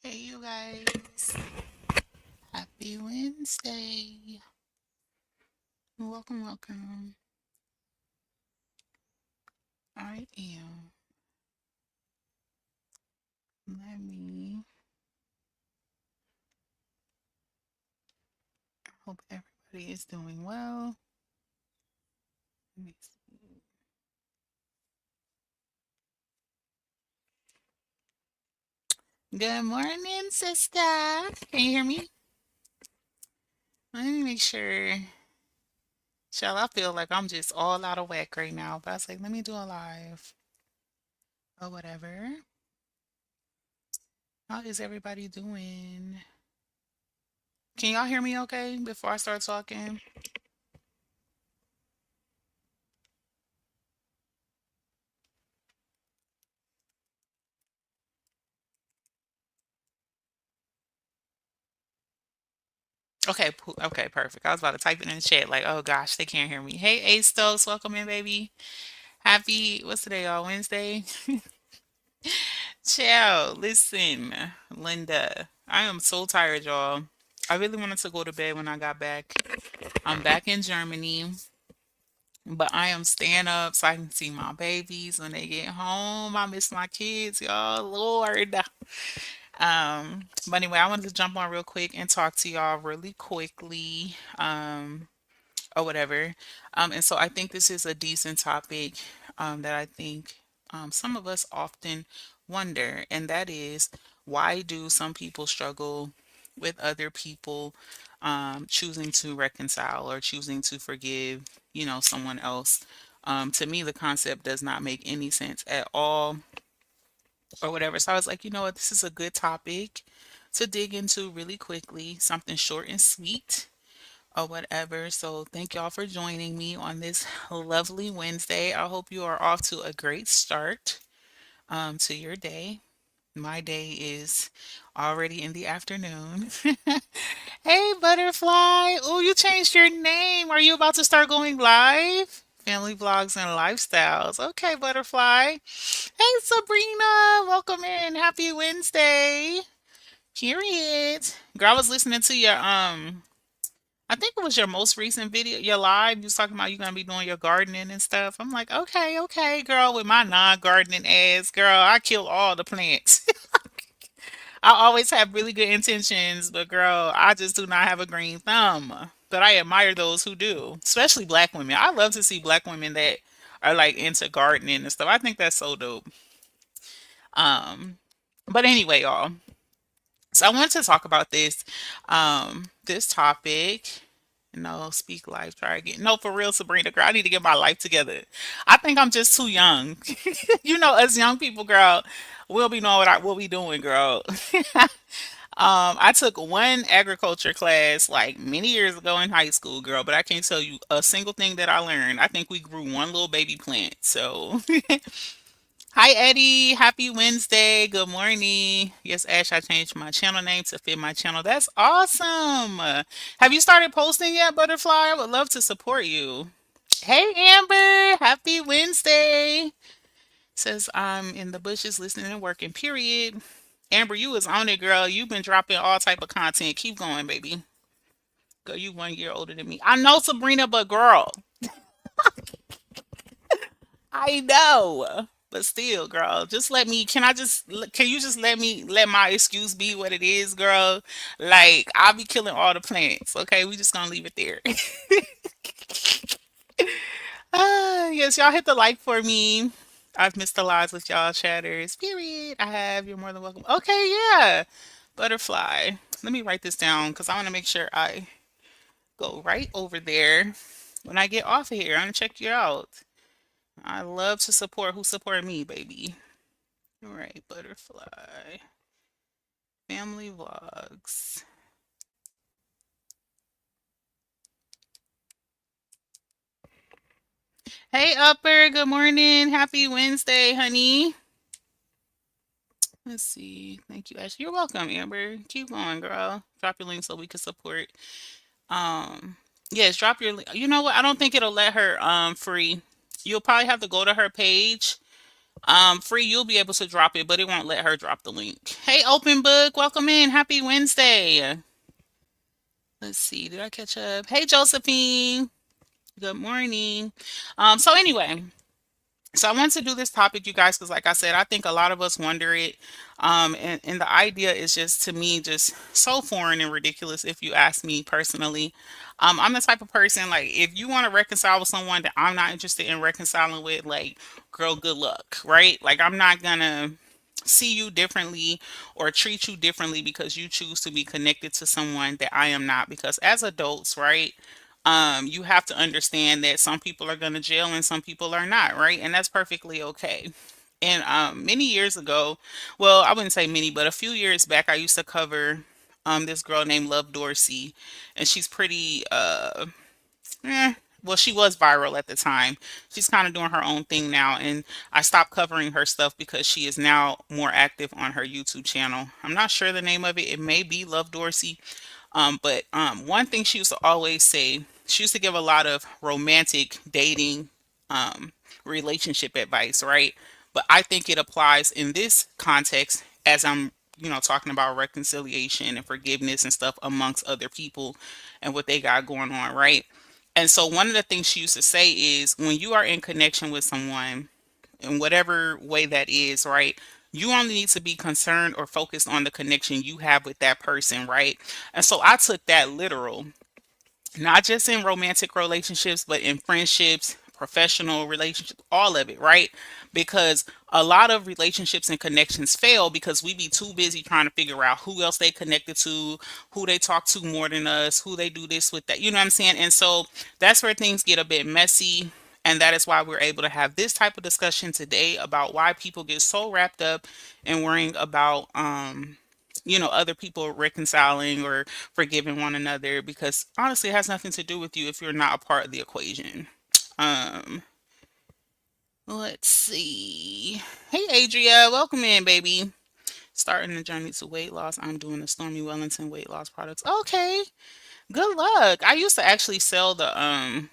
Hey, you guys. Happy Wednesday. Welcome, welcome. I am. Let me. Hope everybody is doing well. Let me see. Good morning, sister. Can you hear me? Let me make sure. Shall I feel like I'm just all out of whack right now? But I was like, let me do a live or whatever. How is everybody doing? Can y'all hear me okay before I start talking? Okay, okay, perfect. I was about to type it in the chat, like, oh gosh, they can't hear me. Hey, A Stokes, welcome in, baby. Happy, what's today, y'all? Wednesday? Ciao. Listen, Linda, I am so tired, y'all. I really wanted to go to bed when I got back. I'm back in Germany, but I am staying up so I can see my babies when they get home. I miss my kids, y'all. Lord. But anyway, I wanted to jump on real quick and talk to y'all really quickly. Or whatever. And so I think this is a decent topic that I think some of us often wonder, and that is why do some people struggle with other people choosing to reconcile or choosing to forgive, someone else? To me, the concept does not make any sense at all, or whatever. So I was like, you know what, this is a good topic to dig into really quickly, something short and sweet or whatever. So thank y'all for joining me on this lovely Wednesday. I hope you are off to a great start to your day. My day is already in the afternoon. Hey, Butterfly. Oh, you changed your name. Are you about to start going live? Family vlogs and lifestyles. Okay, Butterfly. Hey, Sabrina. Welcome in. Happy Wednesday. Period. Girl, I was listening to your I think it was your most recent video, your live. You was talking about you gonna be doing your gardening and stuff. I'm like, okay, okay, girl, with my non-gardening ass, girl, I kill all the plants. I always have really good intentions, but girl, I just do not have a green thumb. But I admire those who do, especially black women. I love to see black women that are like into gardening and stuff. I think that's so dope. Um, but anyway, y'all. So I wanted to talk about this topic. No, speak life, try again. No, for real, Sabrina, girl, I need to get my life together. I think I'm just too young. Us young people, girl, we'll be knowing what we doing, girl. I took one agriculture class like many years ago in high school, girl, but I can't tell you a single thing that I learned. I think we grew one little baby plant. So hi, Eddie. Happy Wednesday. Good morning. Yes, Ash, I changed my channel name to fit my channel. That's awesome. Have you started posting yet, Butterfly? I would love to support you. Hey, Amber. Happy Wednesday. Says I'm in the bushes listening and working, period. Amber, you was on it, girl. You've been dropping all type of content. Keep going, baby. Girl, you 1 year older than me. I know, Sabrina, but girl, I know. But still, girl, just let me. Can you just let my excuse be what it is, girl? Like, I'll be killing all the plants, okay? We just gonna leave it there. Yes, y'all hit the like for me. I've missed the lives with y'all chatters. Period. I have. You're more than welcome. Okay, yeah. Butterfly. Let me write this down because I want to make sure I go right over there when I get off of here. I'm gonna check you out. I love to support who support me, baby. All right, Butterfly. Family vlogs. Hey, Upper. Good morning. Happy Wednesday, honey. Let's see. Thank you, Ashley. You're welcome, Amber. Keep going, girl. Drop your link so we can support. Um, yes, drop your link. You know what? I don't think it'll let her free. You'll probably have to go to her page. Free, you'll be able to drop it, but it won't let her drop the link. Hey, open book, welcome in. Happy Wednesday. Let's see, did I catch up? Hey, Josephine. Good morning. So anyway, so I wanted to do this topic, you guys, because like I said, I think a lot of us wonder it. And the idea is just to me just so foreign and ridiculous if you ask me personally. I'm the type of person like if you want to reconcile with someone that I'm not interested in reconciling with, like, girl, good luck, right? Like I'm not gonna see you differently or treat you differently because you choose to be connected to someone that I am not. Because as adults, right? You have to understand that some people are going to jail and some people are not, right? And that's perfectly okay. And many years ago, well, I wouldn't say many, but a few years back, I used to cover this girl named Love Dorsey, and she's pretty eh, well, she was viral at the time. She's kind of doing her own thing now, and I stopped covering her stuff because she is now more active on her YouTube channel. I'm not sure the name of it. It may be Love Dorsey, but one thing she used to always say, she used to give a lot of romantic dating, um, relationship advice, right? But I think it applies in this context as I'm talking about reconciliation and forgiveness and stuff amongst other people and what they got going on, right? And so one of the things she used to say is when you are in connection with someone, in whatever way that is, right? You only need to be concerned or focused on the connection you have with that person, right? And so I took that literal, not just in romantic relationships, but in friendships, professional relationships, all of it, right? Because a lot of relationships and connections fail because we be too busy trying to figure out who else they connected to, who they talk to more than us, who they do this with that. You know what I'm saying? And so that's where things get a bit messy. And that is why we're able to have this type of discussion today about why people get so wrapped up in worrying about other people reconciling or forgiving one another, because honestly it has nothing to do with you if you're not a part of the equation. Um, let's see. Hey Adria, welcome in, baby. Starting the journey to weight loss. I'm doing the Stormy Wellington weight loss products. Okay, good luck. I used to actually sell the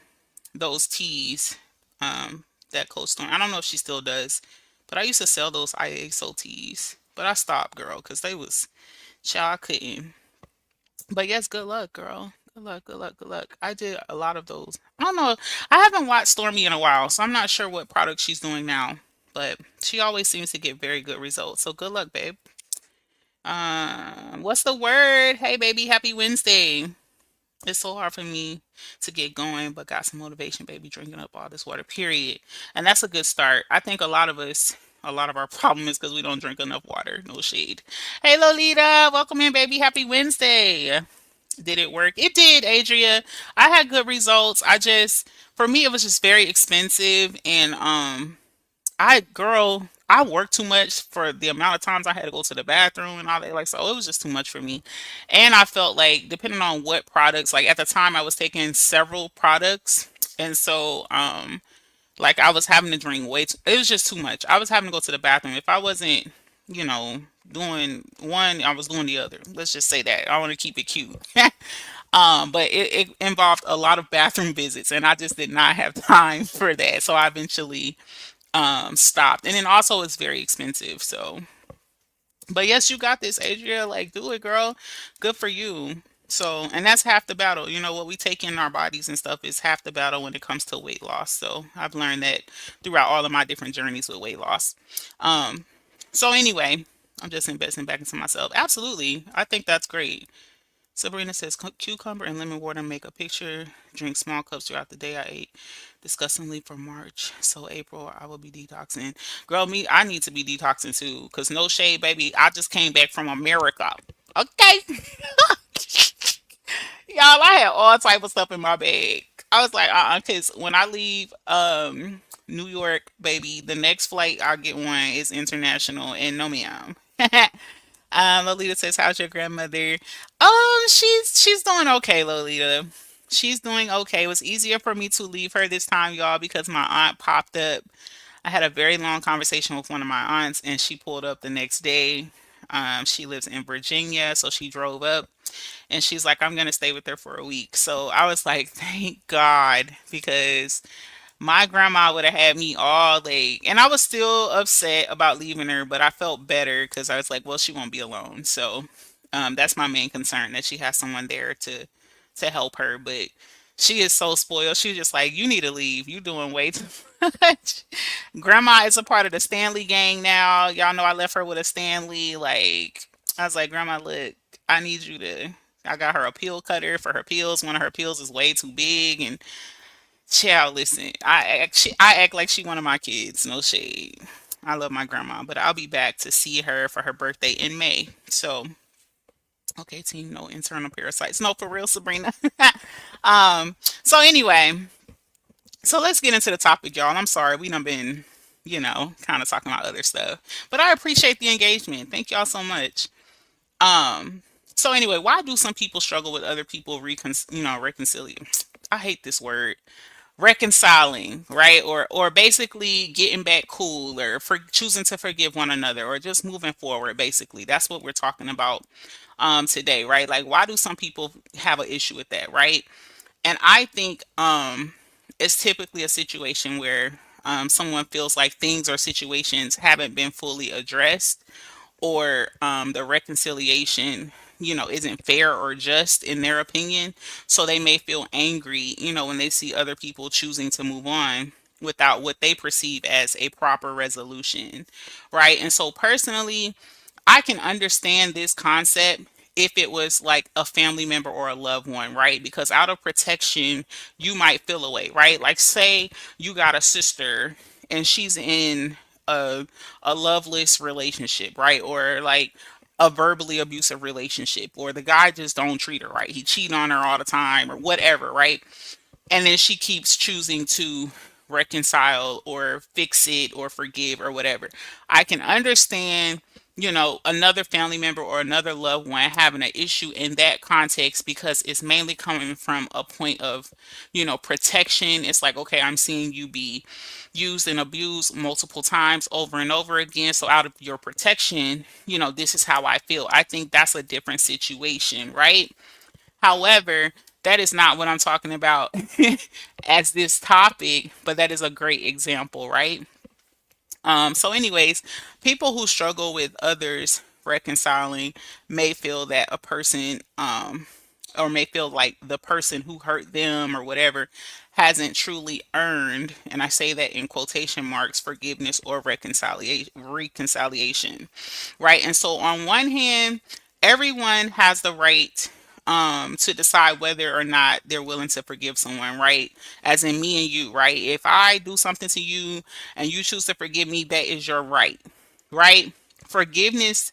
those teas. That Cold Storm. I don't know if she still does, but I used to sell those IXO teas. But I stopped, girl, because they was child I couldn't. But yes, good luck, girl. Good luck, good luck, good luck. I did a lot of those. I don't know. I haven't watched Stormy in a while, so I'm not sure what product she's doing now. But she always seems to get very good results. So good luck, babe. What's the word? Hey, baby. Happy Wednesday. It's so hard for me to get going, but got some motivation, baby. Drinking up all this water. Period. And that's a good start. I think a lot of our problem is because we don't drink enough water. No shade. Hey, Lolita. Welcome in, baby. Happy Wednesday. Did it work? It did, Adria. I had good results. For me, it was just very expensive, and I worked too much for the amount of times I had to go to the bathroom and all that. Like, so it was just too much for me. And I felt like, depending on what products, like at the time, I was taking several products, and so like I was having to drink way too, it was just too much. I was having to go to the bathroom. If I wasn't, you know, doing one, I was doing the other. Let's just say that. I want to keep it cute. But it involved a lot of bathroom visits, and I just did not have time for that. So I eventually stopped. And then also it's very expensive. So, but yes, you got this, Adria. Like, do it, girl. Good for you. So, and that's half the battle. What we take in our bodies and stuff is half the battle when it comes to weight loss. So, I've learned that throughout all of my different journeys with weight loss. Um, so anyway, I'm just investing back into myself. Absolutely. I think that's great. Sabrina says cucumber and lemon water make a picture. Drink small cups throughout the day. I ate disgustingly for March. So April, I will be detoxing. Girl, me, I need to be detoxing too. Cause no shade, baby. I just came back from America. Okay. Y'all, I had all type of stuff in my bag. I was like, cause when I leave New York, baby, the next flight I get one is international and no ma'am. Lolita says, "How's your grandmother?" She's doing okay, Lolita. She's doing okay. It was easier for me to leave her this time, y'all, because my aunt popped up. I had a very long conversation with one of my aunts, and she pulled up the next day. She lives in Virginia, so she drove up, and she's like, "I'm gonna stay with her for a week." So I was like, "Thank God," because My grandma would have had me all day, and I was still upset about leaving her, but I felt better because I was like, well, she won't be alone. So that's my main concern, that she has someone there to help her. But she is so spoiled. She's just like, you need to leave. You doing way too much. Grandma is a part of the Stanley gang now. Y'all know I left her with a Stanley. Like, I was like, Grandma, look, I need you to. I got her a pill cutter for her pills. One of her pills is way too big, and child, listen, I act like she one of my kids. No shade. I love my grandma, but I'll be back to see her for her birthday in May. So, okay, team, no internal parasites. No, for real, Sabrina. So anyway, so let's get into the topic, y'all. I'm sorry, we done been, kind of talking about other stuff, but I appreciate the engagement. Thank y'all so much. Um, so anyway, why do some people struggle with other people reconciliate? I hate this word, reconciling, right? Or basically getting back cool, or for choosing to forgive one another, or just moving forward. Basically, that's what we're talking about today, right? Like, why do some people have an issue with that, right? And I think it's typically a situation where someone feels like things or situations haven't been fully addressed, or the reconciliation, isn't fair or just in their opinion. So they may feel angry, when they see other people choosing to move on without what they perceive as a proper resolution, right? And so personally, I can understand this concept if it was like a family member or a loved one, right? Because out of protection, you might feel away, right? Like, say you got a sister and she's in a loveless relationship, right? Or like a verbally abusive relationship, or the guy just don't treat her right. He cheat on her all the time or whatever, right? And then she keeps choosing to reconcile or fix it or forgive or whatever. I can understand, another family member or another loved one having an issue in that context, because it's mainly coming from a point of, protection. It's like, okay, I'm seeing you be used and abused multiple times over and over again. So out of your protection, this is how I feel. I think that's a different situation, right? However, that is not what I'm talking about as this topic, but that is a great example, right? So anyways, people who struggle with others reconciling may feel that a person, or may feel like the person who hurt them or whatever hasn't truly earned, and I say that in quotation marks, forgiveness or reconciliation, right? And so on one hand, everyone has the right to decide whether or not they're willing to forgive someone, right? As in me and you, right? If I do something to you and you choose to forgive me, that is your right, right? Forgiveness,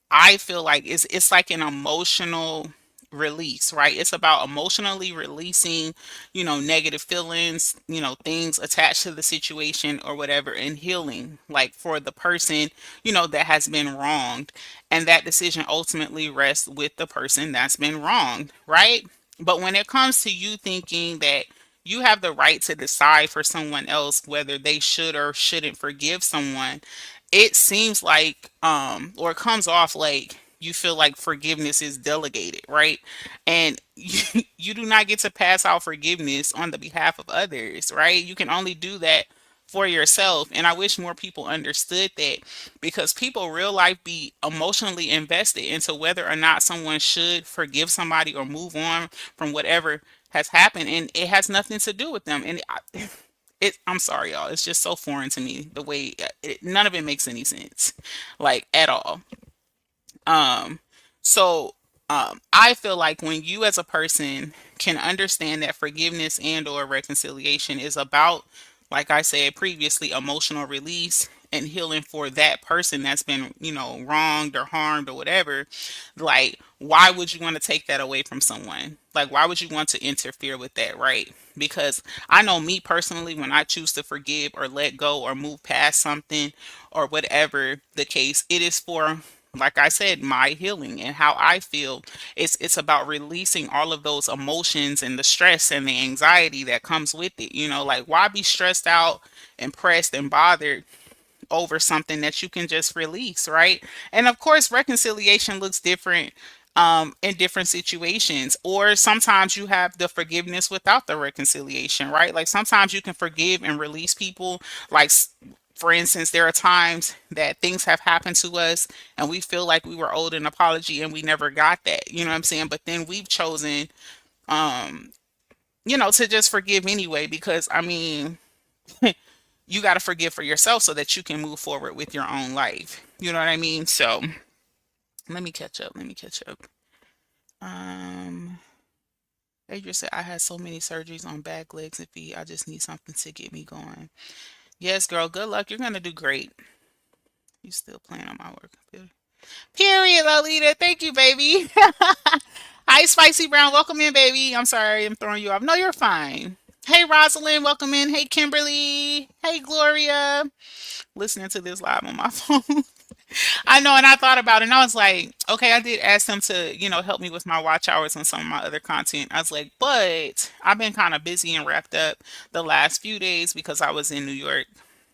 I feel like it's like an emotional release, right? It's about emotionally releasing, negative feelings, things attached to the situation or whatever, and healing, like for the person, that has been wronged. And that decision ultimately rests with the person that's been wronged, right? But when it comes to you thinking that you have the right to decide for someone else whether they should or shouldn't forgive someone, it seems like or it comes off like you feel like forgiveness is delegated, right? And you do not get to pass out forgiveness on the behalf of others, right? You can only do that for yourself. And I wish more people understood that, because people real life be emotionally invested into whether or not someone should forgive somebody or move on from whatever has happened, and it has nothing to do with them. And I'm sorry, y'all. It's just so foreign to me the way none of it makes any sense, like at all. Um, so I feel like when you as a person can understand that forgiveness and or reconciliation is about, like I said previously, emotional release and healing for that person that's been, wronged or harmed or whatever, like, why would you want to take that away from someone? Like, why would you want to interfere with that, right? Because I know me personally, when I choose to forgive or let go or move past something or whatever the case, it is for, like I said, my healing and how I feel. It's about releasing all of those emotions and the stress and the anxiety that comes with it. Like, why be stressed out and pressed and bothered over something that you can just release, right? And of course, reconciliation looks different in different situations. Or sometimes you have the forgiveness without the reconciliation, right? Like sometimes you can forgive and release people. Like, for instance, there are times that things have happened to us and we feel like we were owed an apology and we never got that. You know what I'm saying? But then we've chosen, to just forgive anyway, because I mean, you got to forgive for yourself so that you can move forward with your own life. You know what I mean? So let me catch up. Let me catch up. Um, Adrian said, I had so many surgeries on back, legs, and feet. I just need something to get me going. Yes, girl, good luck. You're going to do great. You still playing on my work computer. Period, Lolita. Thank you, baby. Hi, Spicy Brown. Welcome in, baby. I'm sorry I'm throwing you off. No, you're fine. Hey, Rosalind. Welcome in. Hey, Kimberly. Hey, Gloria. Listening to this live on my phone. I know, and I thought about it, and I was like, okay, I did ask them to, help me with my watch hours and some of my other content. I was like, but I've been kind of busy and wrapped up the last few days because I was in New York,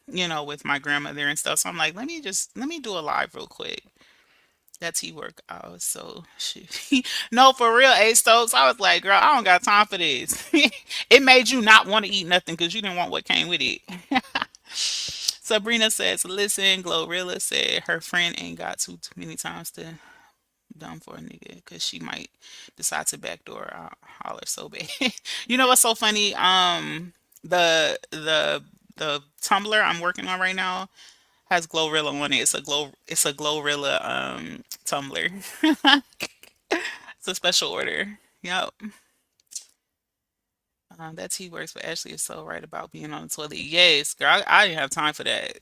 with my grandmother and stuff. So I'm like, let me do a live real quick. That's he work hours. So shit. No, for real, A Stokes. I was like, girl, I don't got time for this. It made you not want to eat nothing because you didn't want what came with it. Sabrina says, listen, Glorilla said her friend ain't got too many times to dumb for a nigga because she might decide to backdoor holler so bad. You know what's so funny? The Tumblr I'm working on right now has Glorilla on it. It's a Glorilla Tumblr. It's a special order. Yep. That T works, but Ashley is so right about being on the toilet. Yes, girl, I didn't have time for that.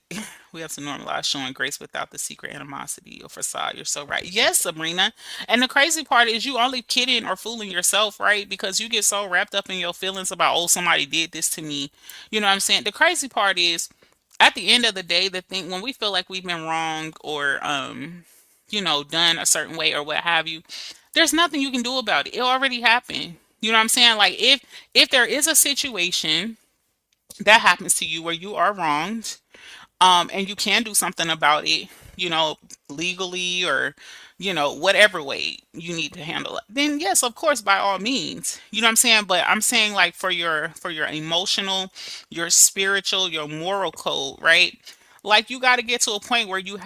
We have to normalize showing grace without the secret animosity or facade. You're so right. Yes, Sabrina. And the crazy part is you only kidding or fooling yourself, right? Because you get so wrapped up in your feelings about, oh, somebody did this to me. You know what I'm saying? The crazy part is at the end of the day, the thing when we feel like we've been wrong or done a certain way or what have you, there's nothing you can do about it. It already happened. You know what I'm saying? Like if there is a situation that happens to you where you are wronged, and you can do something about it, you know, legally or whatever way you need to handle it, then yes, of course, by all means. You know what I'm saying? But I'm saying like for your emotional, your spiritual, your moral code, right? Like you got to get to a point where you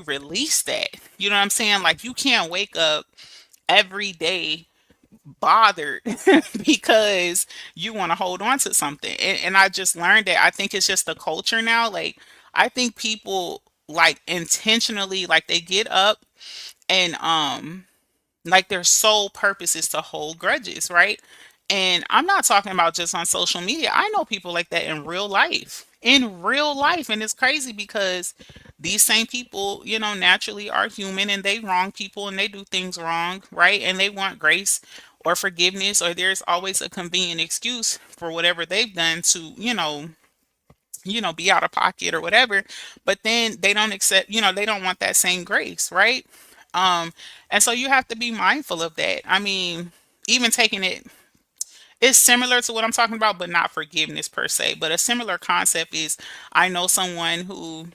release that. You know what I'm saying? Like you can't wake up every day bothered because you want to hold on to something. And I just learned that I think it's just the culture now. Like, I think people like intentionally, like they get up and like their sole purpose is to hold grudges, right? And I'm not talking about just on social media. I know people like that in real life. In real life. And it's crazy because these same people, naturally are human and they wrong people and they do things wrong, right? And they want grace or forgiveness, or there's always a convenient excuse for whatever they've done to, be out of pocket or whatever. But then they don't accept, they don't want that same grace, right? Um, and so you have to be mindful of that. I mean, even taking it, it's similar to what I'm talking about, but not forgiveness per se. But a similar concept is I know someone who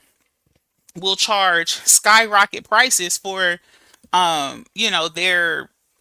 will charge skyrocket prices for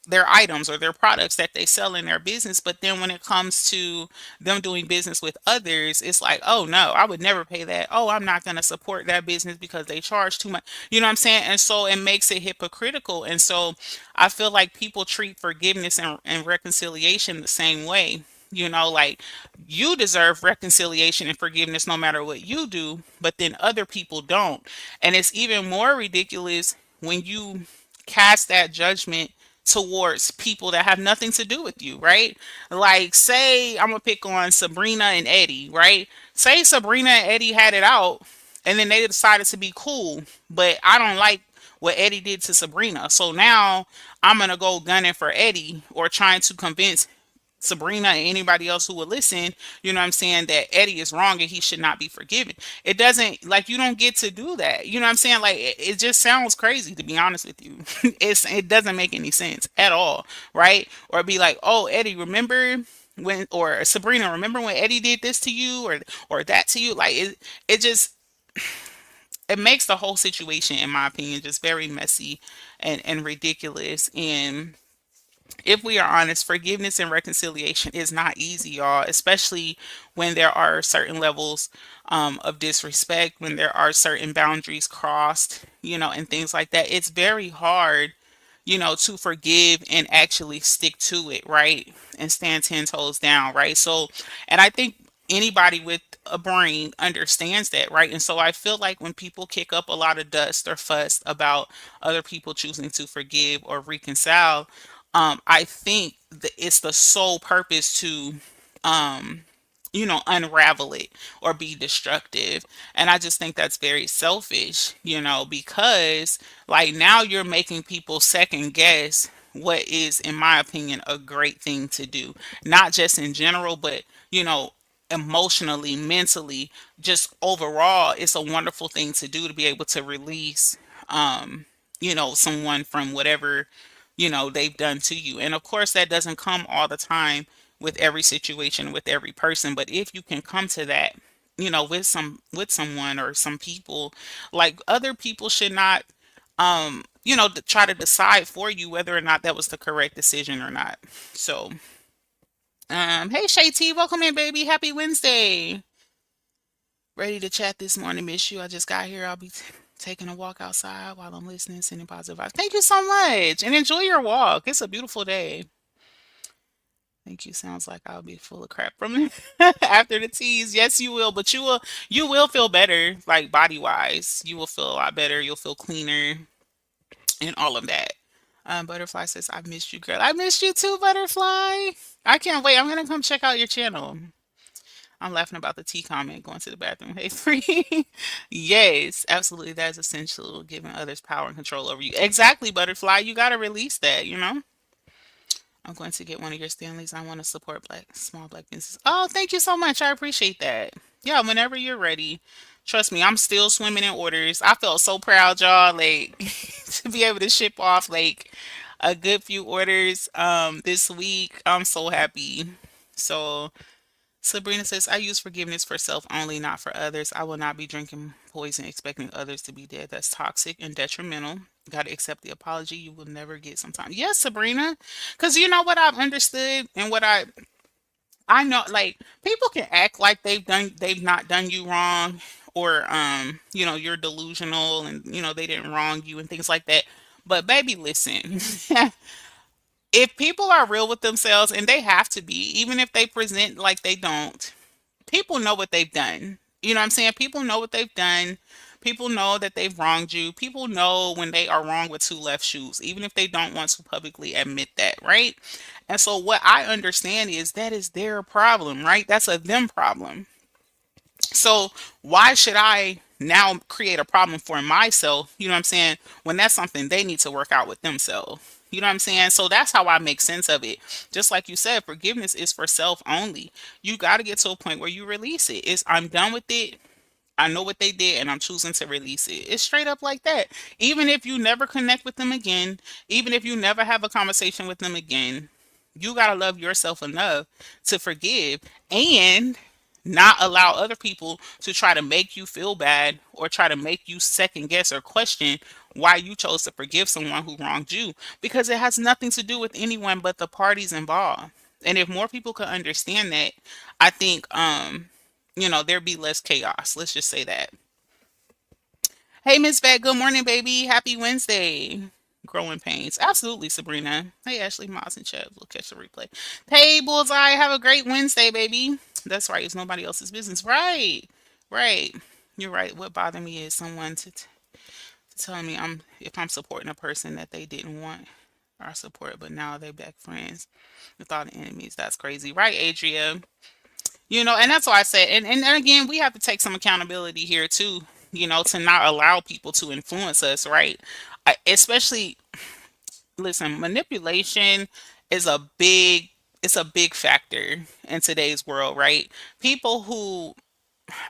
their items or their products that they sell in their business. But then when it comes to them doing business with others, it's like, oh no, I would never pay that. Oh, I'm not going to support that business because they charge too much. You know what I'm saying? And so it makes it hypocritical. And so I feel like people treat forgiveness and reconciliation the same way. Like you deserve reconciliation and forgiveness no matter what you do, but then other people don't. And it's even more ridiculous when you cast that judgment towards people that have nothing to do with you, right? Like, say, I'm gonna pick on Sabrina and Eddie, right? Say Sabrina and Eddie had it out and then they decided to be cool, but I don't like what Eddie did to Sabrina. So now I'm gonna go gunning for Eddie or trying to convince Sabrina and anybody else who would listen, you know what I'm saying, that Eddie is wrong and he should not be forgiven. It doesn't, like, you don't get to do that. You know what I'm saying? Like, it just sounds crazy, to be honest with you. It doesn't make any sense at all, right? Or be like, oh, Eddie, remember when, or Sabrina, remember when Eddie did this to you or that to you? Like, it just, it makes the whole situation, in my opinion, just very messy and ridiculous. And if we are honest, forgiveness and reconciliation is not easy, y'all, especially when there are certain levels of disrespect, when there are certain boundaries crossed, and things like that. It's very hard, to forgive and actually stick to it, right? And stand 10 toes down, right? So, and I think anybody with a brain understands that, right? And so I feel like when people kick up a lot of dust or fuss about other people choosing to forgive or reconcile, I think that it's the sole purpose to unravel it or be destructive. And I just think that's very selfish, because like now you're making people second guess what is, in my opinion, a great thing to do. Not just in general, but, emotionally, mentally, just overall, it's a wonderful thing to do to be able to release, someone from whatever they've done to you. And of course that doesn't come all the time with every situation, with every person, but if you can come to that, with someone or some people, like other people should not try to decide for you whether or not that was the correct decision or not. So hey Shay T, welcome in, baby. Happy Wednesday. Ready to chat this morning. Miss you. I just got here. I'll be taking a walk outside while I'm listening, sending positive vibes. Thank you so much, and enjoy your walk. It's a beautiful day. Thank you. Sounds like I'll be full of crap from after the teas. Yes, you will, but you will feel better, like body wise. You will feel a lot better. You'll feel cleaner and all of that. Butterfly says, "I've missed you, girl. I missed you too, Butterfly. I can't wait. I'm gonna come check out your channel." I'm laughing about the tea comment, going to the bathroom. Hey, free. Yes, absolutely. That is essential, giving others power and control over you. Exactly, Butterfly. You got to release that. I'm going to get one of your Stanleys. I want to support small black businesses. Oh, thank you so much. I appreciate that. Yeah, whenever you're ready. Trust me, I'm still swimming in orders. I felt so proud, y'all, like to be able to ship off like a good few orders this week. I'm so happy. So Sabrina says, I use forgiveness for self only, not for others. I will not be drinking poison expecting others to be dead. That's toxic and detrimental. Got to accept the apology you will never get sometimes. Yes, Sabrina. Because you know what I've understood and what I know, like people can act like they've not done you wrong, or you're delusional and they didn't wrong you and things like that. But baby, listen. If people are real with themselves, and they have to be, even if they present like they don't, people know what they've done. You know what I'm saying? People know what they've done. People know that they've wronged you. People know when they are wrong with two left shoes, even if they don't want to publicly admit that, right? And so what I understand is that is their problem, right? That's a them problem. So why should I now create a problem for myself, you know what I'm saying, when that's something they need to work out with themselves? You know what I'm saying? So that's how I make sense of it. Just like you said, forgiveness is for self only. You got to get to a point where you release it. It's I'm done with it. I know what they did and I'm choosing to release it. It's straight up like that. Even if you never connect with them again, even if you never have a conversation with them again, you got to love yourself enough to forgive and not allow other people to try to make you feel bad or try to make you second guess or question why you chose to forgive someone who wronged you, because it has nothing to do with anyone but the parties involved. And if more people could understand that, I think there'd be less chaos. Let's just say that. Hey, Miss Vet, good morning, baby. Happy Wednesday. Growing pains. Absolutely, Sabrina. Hey, Ashley Moss and Chubb. We'll catch the replay. Hey, Bullseye. Have a great Wednesday, baby. That's right. It's nobody else's business. Right. Right. You're right. What bothered me is someone to tell me if I'm supporting a person that they didn't want our support, but now they're back friends with all the enemies. That's crazy. Right, Adria? And that's why I said, and again, we have to take some accountability here too, to not allow people to influence us, right? Especially, listen, manipulation is it's a big factor in today's world, right? People who,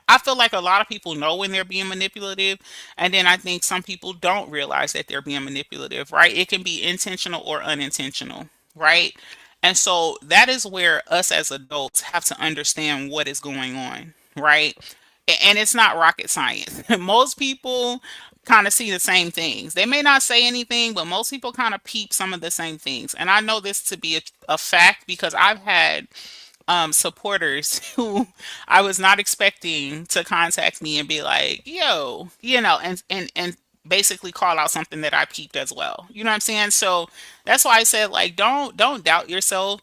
I feel like a lot of people know when they're being manipulative, and then I think some people don't realize that they're being manipulative, right? It can be intentional or unintentional, right? And so that is where us as adults have to understand what is going on, right? And it's not rocket science. Most people kind of see the same things. They may not say anything, but most people kind of peep some of the same things. And I know this to be a fact because I've had supporters who I was not expecting to contact me and be like, "Yo," and basically call out something that I peeped as well. You know what I'm saying? So that's why I said like, don't doubt yourself.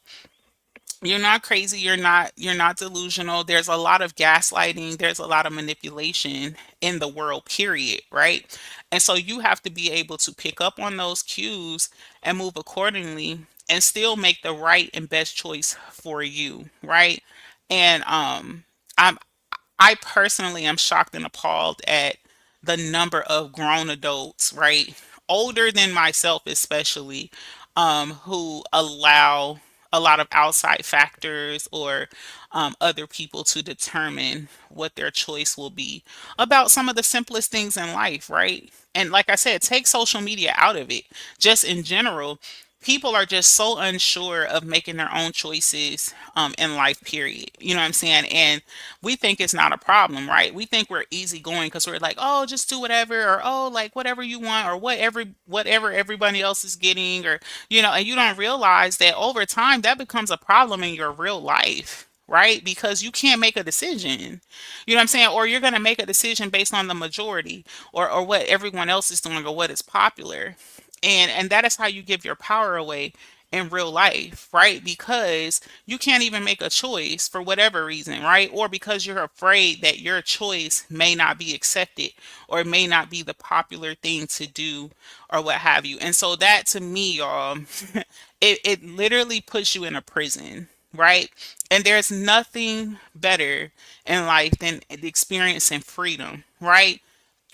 You're not crazy, you're not delusional. There's a lot of gaslighting, there's a lot of manipulation in the world, period, right? And so you have to be able to pick up on those cues and move accordingly and still make the right and best choice for you, right? And I'm I personally am shocked and appalled at the number of grown adults, right? Older than myself, especially, who allow a lot of outside factors or other people to determine what their choice will be about some of the simplest things in life, right? And like I said, take social media out of it. Just in general, people are just so unsure of making their own choices in life, period. You know what I'm saying? And we think it's not a problem, right? We think we're easygoing because we're like, oh, just do whatever, or oh, like whatever you want, or whatever everybody else is getting, or and you don't realize that over time that becomes a problem in your real life. Right? Because you can't make a decision. You know what I'm saying? Or you're going to make a decision based on the majority or what everyone else is doing or what is popular. And that is how you give your power away in real life, right? Because you can't even make a choice for whatever reason, right? Or because you're afraid that your choice may not be accepted or it may not be the popular thing to do or what have you. And so that to me, y'all, it literally puts you in a prison, right? And there's nothing better in life than experiencing freedom, right?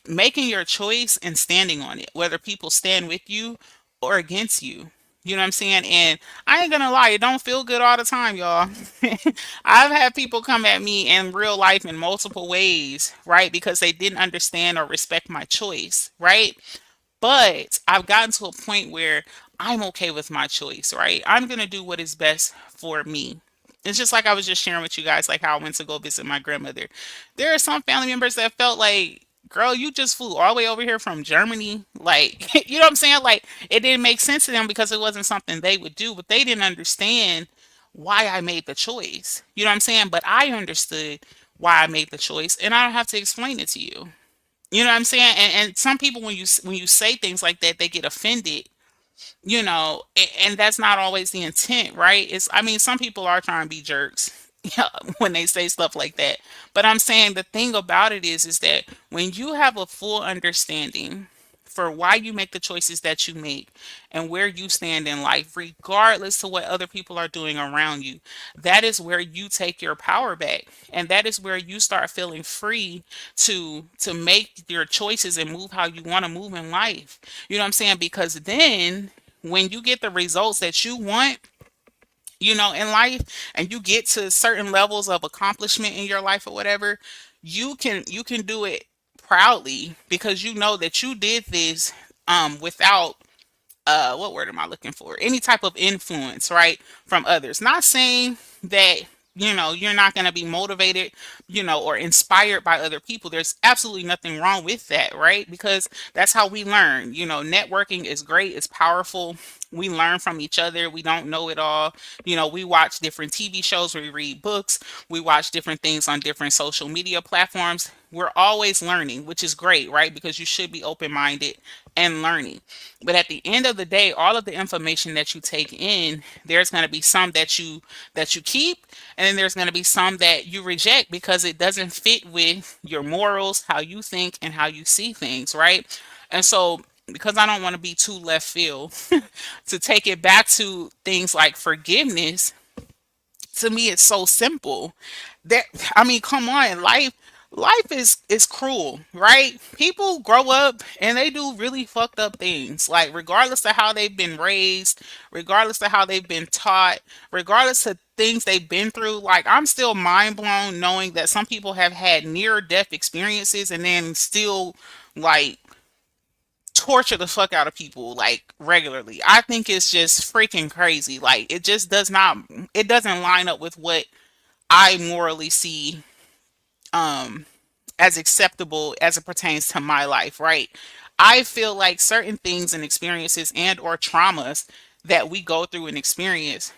Making your choice and standing on it, whether people stand with you or against you. You know what I'm saying? And I ain't gonna lie, it don't feel good all the time, y'all. I've had people come at me in real life in multiple ways, right? Because they didn't understand or respect my choice, right? But I've gotten to a point where I'm okay with my choice, right? I'm going to do what is best for me. It's just like I was just sharing with you guys, like how I went to go visit my grandmother. There are some family members that felt like, girl, you just flew all the way over here from Germany. Like, you know what I'm saying? Like, it didn't make sense to them because it wasn't something they would do, but they didn't understand why I made the choice. You know what I'm saying? But I understood why I made the choice, and I don't have to explain it to you. You know what I'm saying? And some people, when you say things like that, they get offended. And that's not always the intent, right? I mean, some people are trying to be jerks, yeah, when they say stuff like that. But I'm saying the thing about it is that when you have a full understanding for why you make the choices that you make and where you stand in life, regardless to what other people are doing around you, that is where you take your power back, and that is where you start feeling free to make your choices and move how you want to move in life. You know what I'm saying? Because then when you get the results that you want, in life, and you get to certain levels of accomplishment in your life or whatever, you can do it proudly because you know that you did this without what word am I looking for? Any type of influence, right, from others. Not saying that you're not going to be motivated, or inspired by other people. There's absolutely nothing wrong with that, right? Because that's how we learn. Networking is great, it's powerful. We learn from each other. We don't know it all. We watch different TV shows, we read books, we watch different things on different social media platforms. We're always learning, which is great, right? Because you should be open minded and learning. But at the end of the day, all of the information that you take in, there's going to be some that you keep, and then there's going to be some that you reject because it doesn't fit with your morals, how you think, and how you see things, right? And so, because I don't want to be too left field, to take it back to things like forgiveness, to me it's so simple. That, I mean, come on, life is cruel, right? People grow up and they do really fucked up things, like regardless of how they've been raised, regardless of how they've been taught, regardless of things they've been through. Like, I'm still mind blown knowing that some people have had near death experiences and then still, like, torture the fuck out of people like regularly. I think it's just freaking crazy. Like, it doesn't line up with what I morally see as acceptable as it pertains to my life, right? I feel like certain things and experiences and or traumas that we go through and experience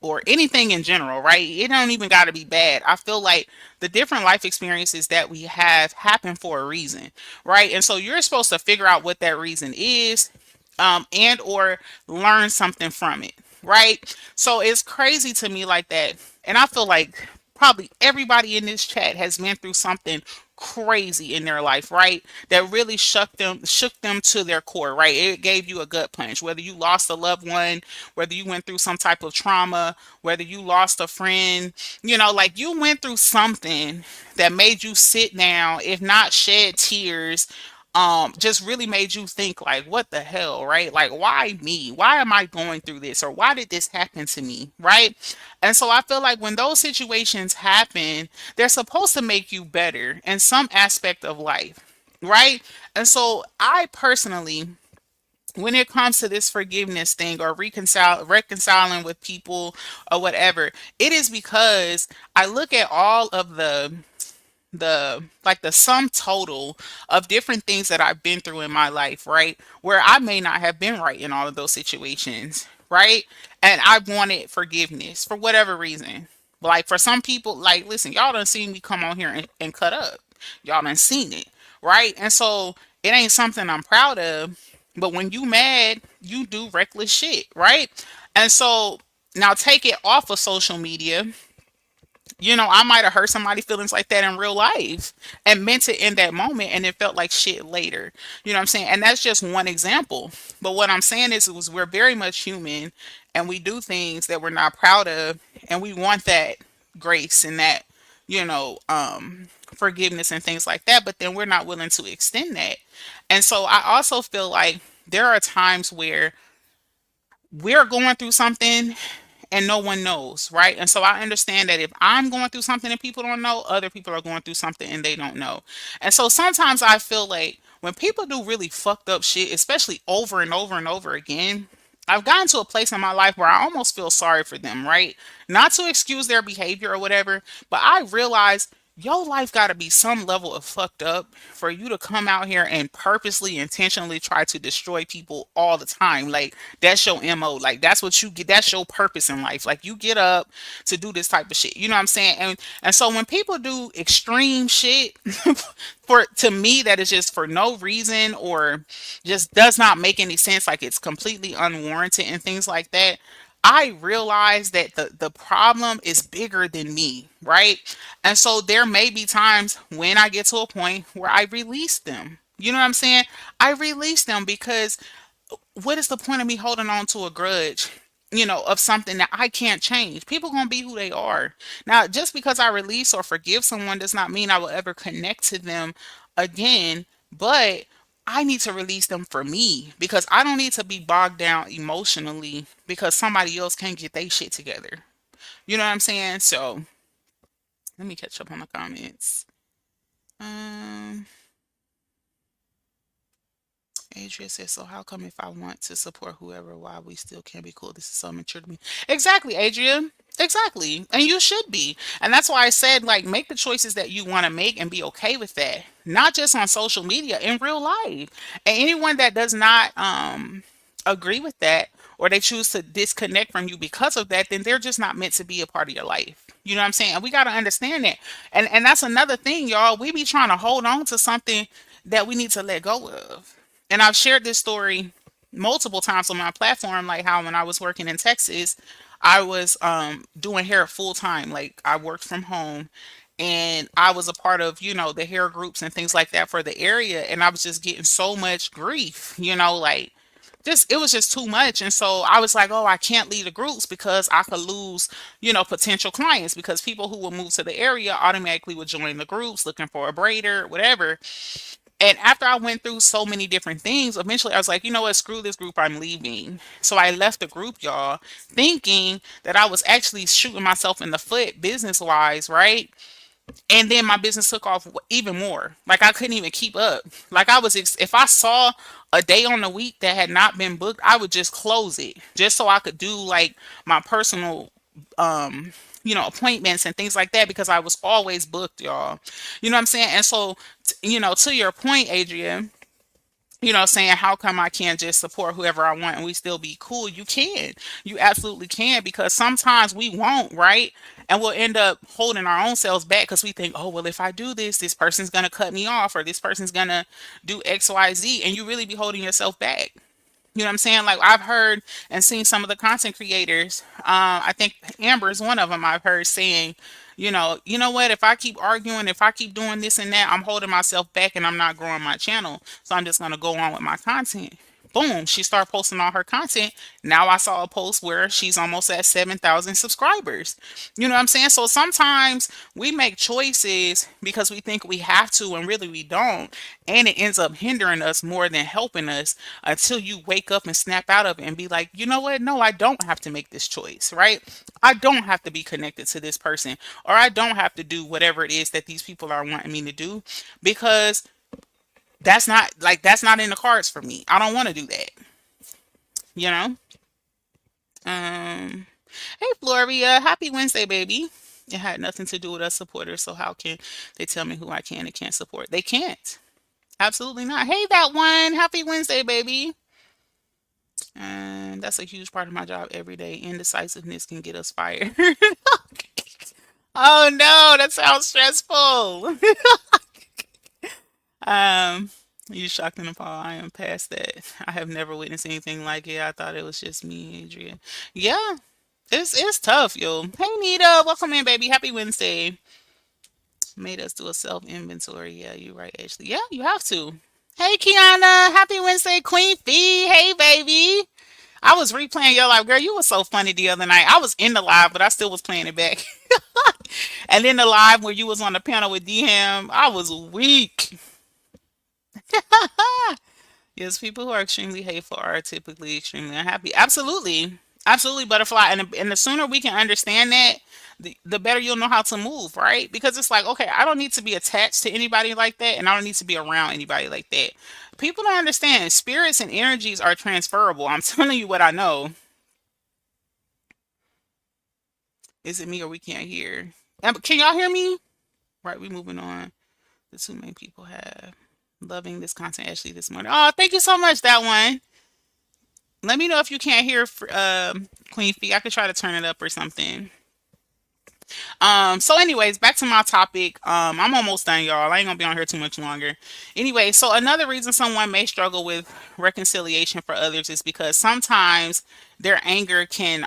or anything in general, right? It don't even got to be bad. I feel like the different life experiences that we have happen for a reason, right? And so you're supposed to figure out what that reason is, and or learn something from it, right? So it's crazy to me like that, and I feel like probably everybody in this chat has been through something crazy in their life, right? That really shook them to their core, right? It gave you a gut punch. Whether you lost a loved one, whether you went through some type of trauma, whether you lost a friend, like you went through something that made you sit down, if not shed tears, just really made you think like, what the hell, right? Like, why me? Why am I going through this? Or why did this happen to me, right? And so I feel like when those situations happen, they're supposed to make you better in some aspect of life, right? And so I personally, when it comes to this forgiveness thing or reconciling with people or whatever, it is because I look at all of the sum total of different things that I've been through in my life, right? Where I may not have been right in all of those situations, right? And I wanted forgiveness for whatever reason. Like for some people, like listen, y'all done seen me come on here and cut up. Y'all done seen it, right? And so it ain't something I'm proud of. But when you mad, you do reckless shit, right? And so now take it off of social media. I might have hurt somebody's feelings like that in real life and meant it in that moment and it felt like shit later. You know what I'm saying? And that's just one example. But what I'm saying is we're very much human and we do things that we're not proud of and we want that grace and that, forgiveness and things like that, but then we're not willing to extend that. And so I also feel like there are times where we're going through something and no one knows, right? And so I understand that if I'm going through something and people don't know, other people are going through something and they don't know. And so sometimes I feel like when people do really fucked up shit, especially over and over and over again, I've gotten to a place in my life where I almost feel sorry for them, right? Not to excuse their behavior or whatever, but I realize your life got to be some level of fucked up for you to come out here and purposely intentionally try to destroy people all the time. Like that's your MO. Like that's what you get, that's your purpose in life. Like you get up to do this type of shit, you know what I'm saying? And so when people do extreme shit for to me that is just for no reason or just does not make any sense, like it's completely unwarranted and things like that, I realize that the problem is bigger than me, right? And so there may be times when I get to a point where I release them. You know what I'm saying? I release them because what is the point of me holding on to a grudge, of something that I can't change? People gonna be who they are. Now, just because I release or forgive someone does not mean I will ever connect to them again, but I need to release them for me because I don't need to be bogged down emotionally because somebody else can't get their shit together. You know what I'm saying? So let me catch up on the comments. Um, Adria says, so how come if I want to support whoever, why we still can't be cool? This is so mature to me. Exactly, Adria. Exactly. And you should be. And that's why I said, like, make the choices that you want to make and be okay with that. Not just on social media, in real life. And anyone that does not agree with that or they choose to disconnect from you because of that, then they're just not meant to be a part of your life. You know what I'm saying? And we got to understand that. And that's another thing, y'all. We be trying to hold on to something that we need to let go of. And I've shared this story multiple times on my platform, like how when I was working in Texas, I was doing hair full time. Like I worked from home and I was a part of, the hair groups and things like that for the area. And I was just getting so much grief, like just it was just too much. And so I was like, oh, I can't leave the groups because I could lose, potential clients because people who will move to the area automatically would join the groups looking for a braider, whatever. And after I went through so many different things, eventually I was like, you know what, screw this group, I'm leaving. So I left the group, y'all, thinking that I was actually shooting myself in the foot business wise, right? And then my business took off even more. Like I couldn't even keep up. Like if I saw a day on the week that had not been booked, I would just close it just so I could do like my personal appointments and things like that because I was always booked, y'all. You know what I'm saying? And so, to your point, Adrian, saying how come I can't just support whoever I want and we still be cool? You can. You absolutely can because sometimes we won't, right? And we'll end up holding our own selves back because we think, oh, well, if I do this, this person's going to cut me off or this person's going to do X, Y, Z. And you really be holding yourself back. You know what I'm saying? Like I've heard and seen some of the content creators. I think Amber is one of them. I've heard saying, you know what? If I keep arguing, if I keep doing this and that, I'm holding myself back and I'm not growing my channel. So I'm just gonna go on with my content. Boom, she started posting all her content. Now I saw a post where she's almost at 7,000 subscribers. You know what I'm saying? So sometimes we make choices because we think we have to and really we don't. And it ends up hindering us more than helping us until you wake up and snap out of it and be like, you know what? No, I don't have to make this choice, right? I don't have to be connected to this person or I don't have to do whatever it is that these people are wanting me to do because that's not in the cards for me. I don't want to do that, you know? Um Hey Floria, happy Wednesday, baby. It had nothing to do with us supporters, so how can they tell me who I can and can't support? They can't. Absolutely not. Hey, that one. Happy Wednesday, baby. And that's a huge part of my job every day. Indecisiveness can get us fired. Oh no, that sounds stressful. um, you shocked and appalled. I am past that. I have never witnessed anything like it. I thought it was just me, Adrian. Yeah, it's tough, yo. Hey Nita, welcome in, baby. Happy Wednesday. Made us do a self inventory. Yeah, you're right, Ashley. Yeah, you have to. Hey Kiana, happy Wednesday, Queen Fee. Hey baby. I was replaying your live, girl. You were so funny the other night. I was in the live, but I still was playing it back. And then the live where you was on the panel with DM, I was weak. Yes, people who are extremely hateful are typically extremely unhappy. Absolutely. Absolutely, butterfly. And the sooner we can understand that, the better you'll know how to move, right? Because it's like, okay, I don't need to be attached to anybody like that, and I don't need to be around anybody like that. People don't understand. Spirits and energies are transferable. I'm telling you what I know. Is it me or we can't hear? Can y'all hear me? Right, we moving on. The two main people have loving this content actually this morning. Oh, thank you so much, that one. Let me know if you can't hear Queen Fee. I could try to turn it up or something. So anyways, back to my topic. I'm almost done, y'all. I ain't gonna be on here too much longer. Anyway, so another reason someone may struggle with reconciliation for others is because sometimes their anger can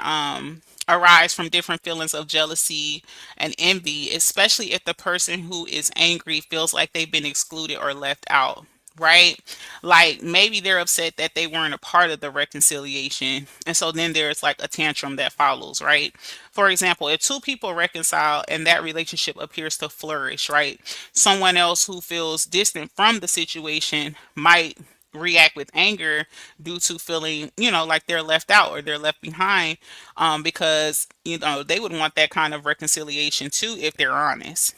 arise from different feelings of jealousy and envy, especially if the person who is angry feels like they've been excluded or left out. Right? Like maybe they're upset that they weren't a part of the reconciliation. And so then there's like a tantrum that follows, right? For example, if two people reconcile and that relationship appears to flourish, right? Someone else who feels distant from the situation might react with anger due to feeling, like they're left out or they're left behind, because, they would want that kind of reconciliation too if they're honest.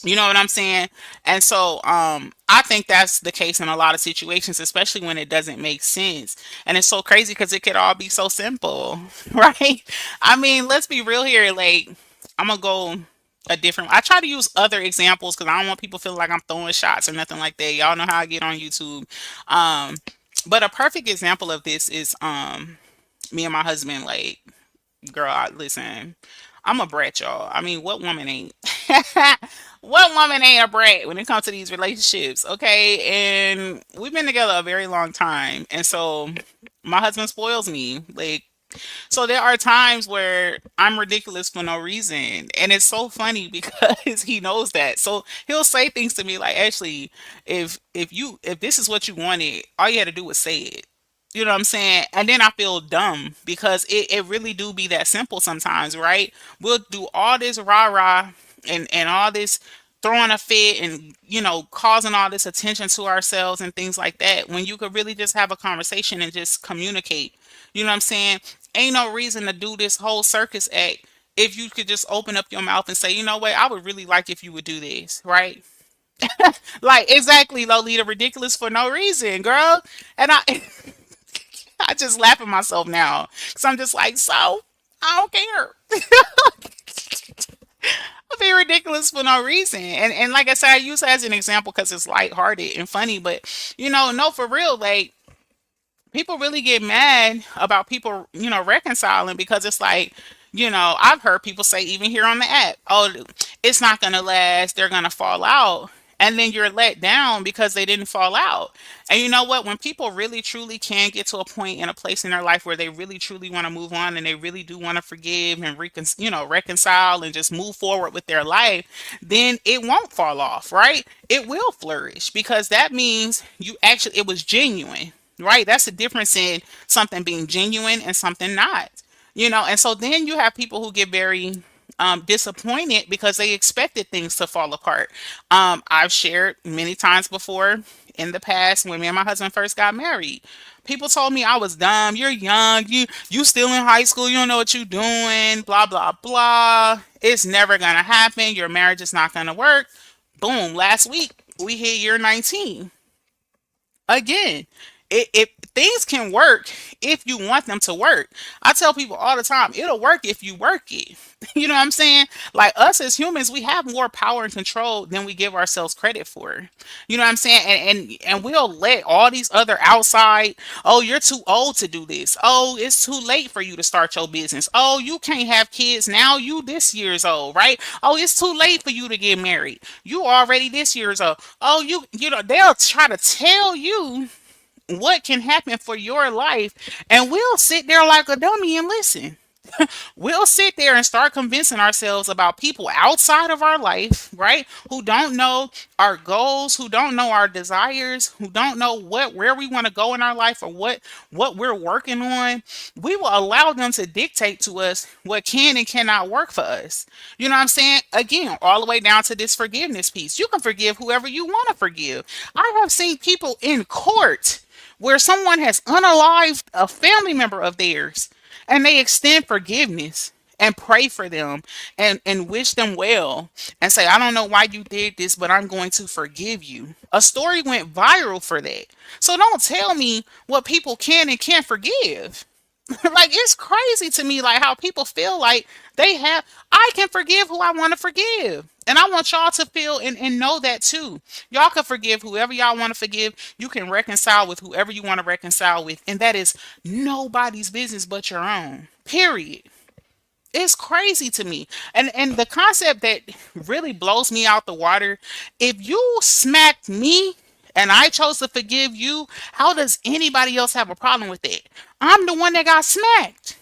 You know what I'm saying? And so I think that's the case in a lot of situations, especially when it doesn't make sense. And it's so crazy because it could all be so simple, right? I mean, let's be real here. Like, I'm gonna go a different. I try to use other examples because I don't want people feeling like I'm throwing shots or nothing like that. Y'all know how I get on YouTube. Um, but a perfect example of this is me and my husband. Like, girl, listen, I'm a brat, y'all. I mean, what woman ain't? What woman ain't a brat when it comes to these relationships? Okay, and we've been together a very long time, and so my husband spoils me. Like, so there are times where I'm ridiculous for no reason, and it's so funny because he knows that. So he'll say things to me like, "Actually, if this is what you wanted, all you had to do was say it." You know what I'm saying? And then I feel dumb because it really do be that simple sometimes, right? We'll do all this rah rah and all this throwing a fit and causing all this attention to ourselves and things like that when you could really just have a conversation and just communicate. You know what I'm saying? Ain't no reason to do this whole circus act if you could just open up your mouth and say, you know what, I would really like if you would do this, right? Like exactly, Lolita, ridiculous for no reason, girl. And I just laugh at myself now because I'm just like, so I don't care. Be ridiculous for no reason. And like I said, I use it as an example because it's lighthearted and funny. But no, for real, like people really get mad about people, reconciling because it's like, I've heard people say even here on the app, oh, it's not going to last, they're going to fall out. And then you're let down because they didn't fall out. And you know what? When people really truly can get to a point in a place in their life where they really truly want to move on and they really do want to forgive and reconcile and just move forward with their life, then it won't fall off, right? It will flourish because that means it was genuine, right? That's the difference in something being genuine and something not. And so then you have people who get very disappointed because they expected things to fall apart. I've shared many times before in the past when me and my husband first got married. People told me I was dumb. You're young. You still in high school. You don't know what you're doing. Blah blah blah. It's never gonna happen. Your marriage is not gonna work. Boom. Last week we hit year 19 again. It things can work if you want them to work. I tell people all the time, it'll work if you work it. You know what I'm saying? Like us as humans, we have more power and control than we give ourselves credit for. You know what I'm saying? And we'll let all these other outside, oh, you're too old to do this. Oh, it's too late for you to start your business. Oh, you can't have kids now. You this year's old, right? Oh, it's too late for you to get married. You already this year's old. Oh, they'll try to tell you what can happen for your life, and we'll sit there like a dummy and listen. We'll sit there and start convincing ourselves about people outside of our life, right? Who don't know our goals, who don't know our desires, who don't know where we want to go in our life or what we're working on. We will allow them to dictate to us what can and cannot work for us. You know what I'm saying? Again, all the way down to this forgiveness piece. You can forgive whoever you want to forgive. I have seen people in court where someone has unalived a family member of theirs and they extend forgiveness and pray for them and wish them well and say, I don't know why you did this, but I'm going to forgive you. A story went viral for that. So don't tell me what people can and can't forgive. Like it's crazy to me like how people feel like I can forgive who I want to forgive. And I want y'all to feel and know that too. Y'all can forgive whoever y'all want to forgive. You can reconcile with whoever you want to reconcile with. And that is nobody's business but your own. Period. It's crazy to me. And the concept that really blows me out the water, if you smacked me and I chose to forgive you, how does anybody else have a problem with it? I'm the one that got smacked.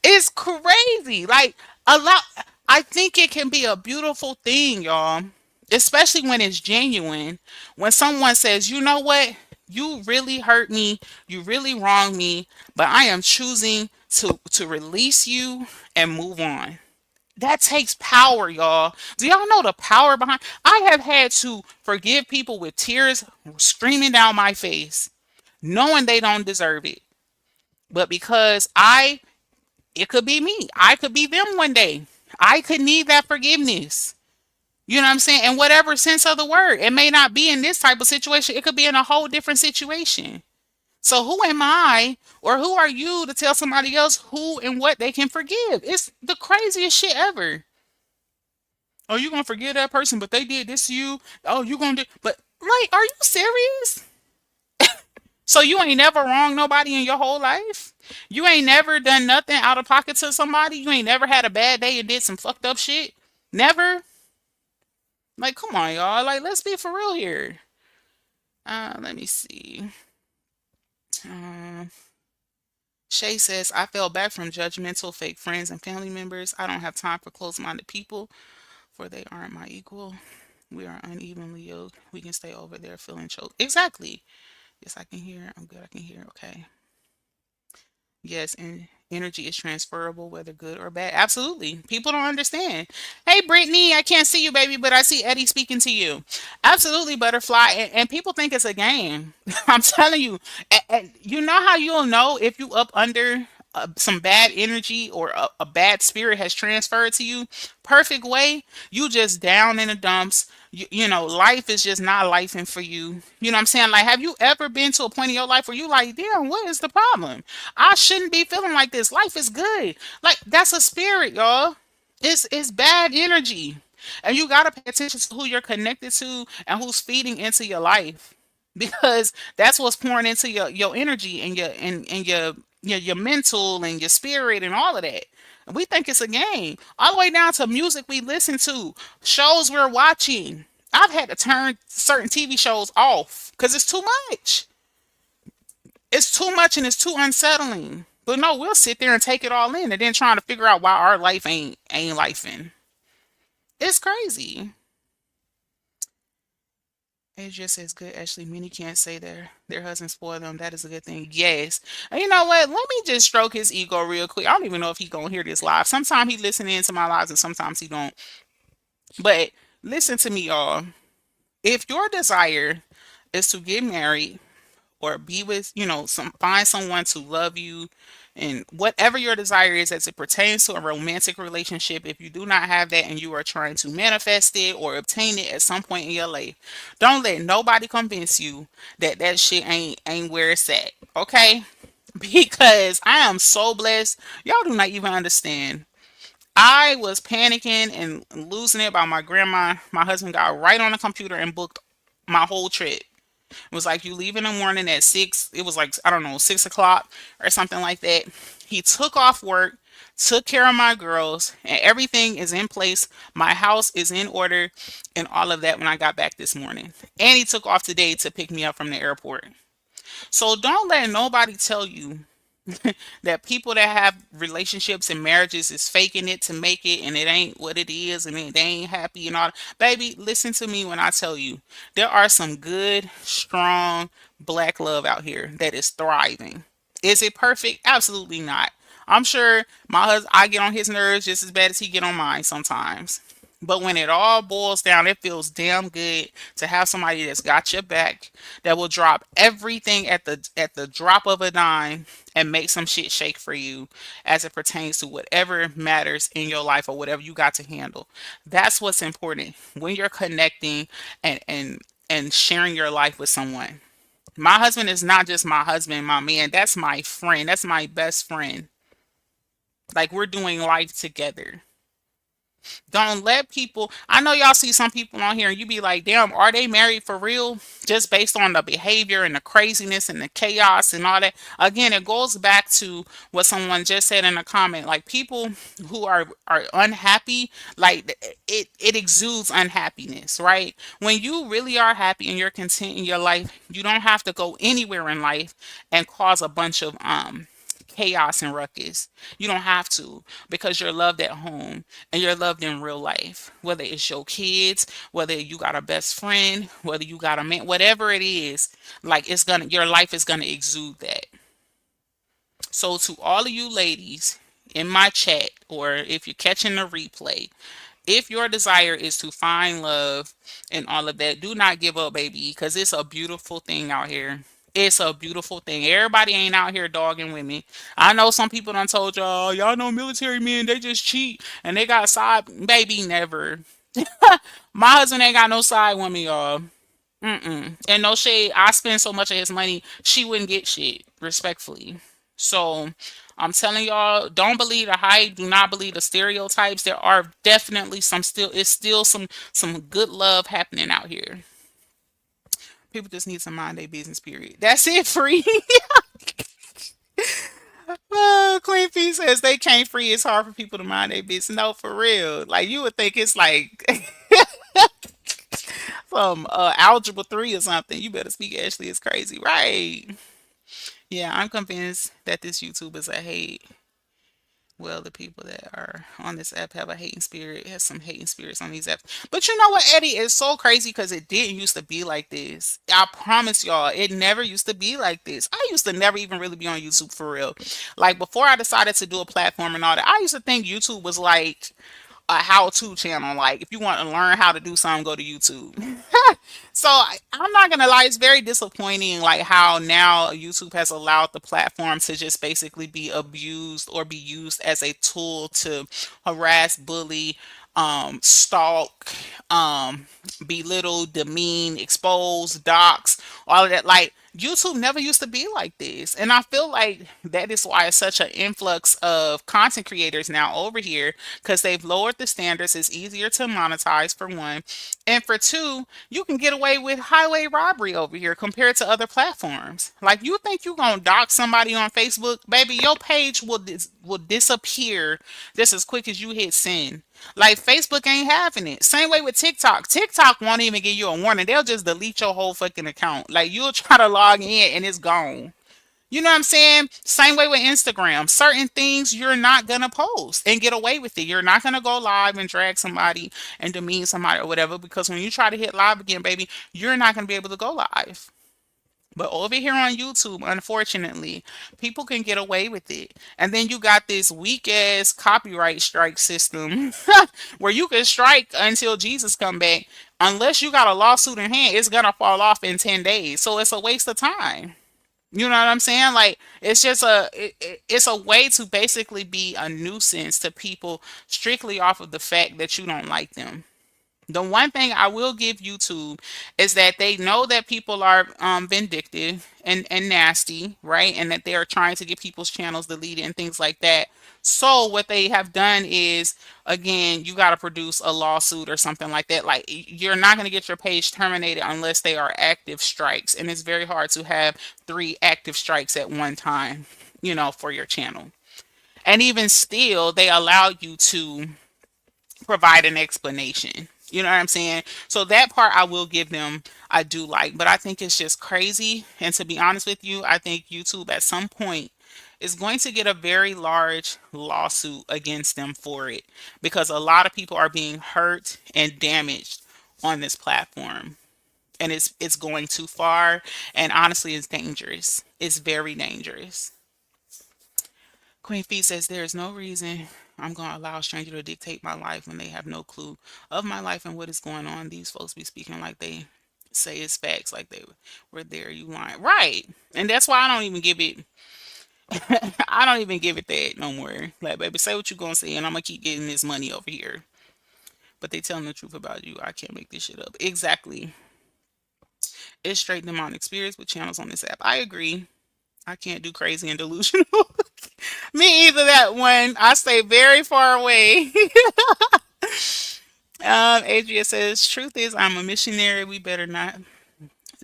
It's crazy. Like a lot I think it can be a beautiful thing, y'all. Especially when it's genuine. When someone says, "You know what? You really hurt me. You really wronged me, but I am choosing to release you and move on." That takes power, y'all. Do y'all know the power behind? I have had to forgive people with tears screaming down my face, knowing they don't deserve it. But because it could be me. I could be them one day. I could need that forgiveness. You know what I'm saying? In whatever sense of the word. It may not be in this type of situation. It could be in a whole different situation. So who am I or who are you to tell somebody else who and what they can forgive? It's the craziest shit ever. Oh, you gonna forgive that person, but they did this to you. Oh, you gonna do but like, are you serious? So you ain't never wronged nobody in your whole life? You ain't never done nothing out of pocket to somebody? You ain't never had a bad day and did some fucked up shit? Never? Like, come on, y'all. Like, let's be for real here. Let me see. Uh, Shay says, I fell back from judgmental fake friends and family members. I don't have time for close-minded people, for they aren't my equal. We are unevenly yoked. We can stay over there feeling choked. Exactly. Yes, I can hear. I'm good. I can hear. Okay. Yes, and energy is transferable, whether good or bad. Absolutely. People don't understand. Hey, Brittany, I can't see you, baby, but I see Eddie speaking to you. Absolutely, butterfly. And people think it's a game. I'm telling you. And you know how you'll know if you up under some bad energy or a bad spirit has transferred to you? Perfect way. You just down in the dumps. Life is just not lifing for you. You know what I'm saying? Like, have you ever been to a point in your life where you like, damn, what is the problem? I shouldn't be feeling like this. Life is good. Like, that's a spirit, y'all. It's bad energy. And you gotta pay attention to who you're connected to and who's feeding into your life. Because that's what's pouring into your energy and your mental and your spirit and all of that. And we think it's a game. All the way down to music we listen to, shows we're watching. I've had to turn certain TV shows off because it's too much. It's too much and it's too unsettling. But no, we'll sit there and take it all in and then trying to figure out why our life ain't lifing. It's crazy. It just says good. Actually, many can't say their husband spoiled them. That is a good thing. Yes. And you know what? Let me just stroke his ego real quick. I don't even know if he gonna hear this live. Sometimes he listening to my lives and sometimes he don't. But listen to me, y'all. If your desire is to get married or be with, find someone to love you and whatever your desire is as it pertains to a romantic relationship, if you do not have that and you are trying to manifest it or obtain it at some point in your life, don't let nobody convince you that that shit ain't where it's at. Okay? Because I am so blessed. Y'all do not even understand. I was panicking and losing it by my grandma. My husband got right on the computer and booked my whole trip. It was like you leave in the morning at 6. It was like, I don't know, 6 o'clock or something like that. He took off work, took care of my girls, and everything is in place. My house is in order and all of that when I got back this morning. And he took off today to pick me up from the airport. So don't let nobody tell you that people that have relationships and marriages is faking it to make it and it ain't what it is and they ain't happy and all. Baby, listen to me when I tell you there are some good, strong black love out here that is thriving. Is it perfect? Absolutely not. I'm sure my husband, I get on his nerves just as bad as he get on mine sometimes. But when it all boils down, it feels damn good to have somebody that's got your back, that will drop everything at the drop of a dime and make some shit shake for you as it pertains to whatever matters in your life or whatever you got to handle. That's what's important when you're connecting and sharing your life with someone. My husband is not just my husband, my man. That's my friend. That's my best friend. Like we're doing life together. Don't let people. I know y'all see some people on here and you be like, damn, are they married for real? Just based on the behavior and the craziness and the chaos and all that. Again, it goes back to what someone just said in a comment. Like people who are unhappy, like it exudes unhappiness, right? When you really are happy and you're content in your life, you don't have to go anywhere in life and cause a bunch of chaos and ruckus. You don't have to because you're loved at home and you're loved in real life. Whether it's your kids, whether you got a best friend, whether you got a man, whatever it is, like your life is gonna exude that. So to all of you ladies in my chat, or if you're catching the replay, if your desire is to find love and all of that, do not give up, baby, because it's a beautiful thing out here. It's a beautiful thing. Everybody ain't out here dogging women. I know some people done told y'all know military men, they just cheat and they got side. Baby, never. My husband ain't got no side woman, y'all. Mm-mm. And no shade, I spend so much of his money, she wouldn't get shit, respectfully. So I'm telling y'all, don't believe the hype. Do not believe the stereotypes. There are definitely it's still some good love happening out here. People just need to mind their business, period. That's it, free. Queen P says they can't free. It's hard for people to mind their business. No, for real. Like you would think it's like from algebra 3 or something. You better speak Ashley. It's crazy, right? Yeah, I'm convinced that this YouTube is a hate. Well, the people that are on this app have a hating spirit, has some hating spirits on these apps. But you know what, Eddie? It's so crazy because it didn't used to be like this. I promise y'all, it never used to be like this. I used to never even really be on YouTube for real. Like before I decided to do a platform and all that, I used to think YouTube was like a how-to channel. Like if you want to learn how to do something, go to YouTube. So I'm not gonna lie, it's very disappointing, like how now YouTube has allowed the platform to just basically be abused or be used as a tool to harass, bully, stalk, belittle, demean, expose, dox, all of that. Like YouTube never used to be like this. And I feel like that is why it's such an influx of content creators now over here, because they've lowered the standards. It's easier to monetize, for one. And for two, you can get away with highway robbery over here compared to other platforms. Like, you think you're going to dox somebody on Facebook? Baby, your page will disappear just as quick as you hit send. Like, Facebook ain't having it. Same way with TikTok. TikTok won't even give you a warning. They'll just delete your whole fucking account. Like, you'll try to log in and it's gone. You know what I'm saying? Same way with Instagram. Certain things you're not gonna post and get away with it. You're not gonna go live and drag somebody and demean somebody or whatever, because when you try to hit live again, baby, you're not gonna be able to go live. But over here on YouTube, unfortunately, people can get away with it. And then you got this weak ass copyright strike system where you can strike until Jesus come back. Unless you got a lawsuit in hand, it's gonna fall off in 10 days. So it's a waste of time. You know what I'm saying? Like, it's just it's a way to basically be a nuisance to people strictly off of the fact that you don't like them. The one thing I will give YouTube is that they know that people are vindictive and nasty, right? And that they are trying to get people's channels deleted and things like that. So what they have done is, again, you got to produce a lawsuit or something like that. Like, you're not going to get your page terminated unless they are active strikes. And it's very hard to have three active strikes at one time, for your channel. And even still, they allow you to provide an explanation. You know what I'm saying? So that part I will give them, I do like, but I think it's just crazy. And to be honest with you, I think YouTube at some point is going to get a very large lawsuit against them for it, because a lot of people are being hurt and damaged on this platform. And it's going too far, and honestly it's dangerous. It's very dangerous. Queen Fee says there is no reason I'm going to allow a stranger to dictate my life when they have no clue of my life and what is going on. These folks be speaking like they say it's facts, like they were there. You lying, right? And that's why I don't even give it. I don't even give it that no more. Like, baby, say what you gonna say, and I'm gonna keep getting this money over here. But they telling the truth about you. I can't make this shit up. Exactly. It's straight demonic spirits with channels on this app. I agree. I can't do crazy and delusional. Me either, that one. I stay very far away. Adria says, truth is, I'm a missionary. We better not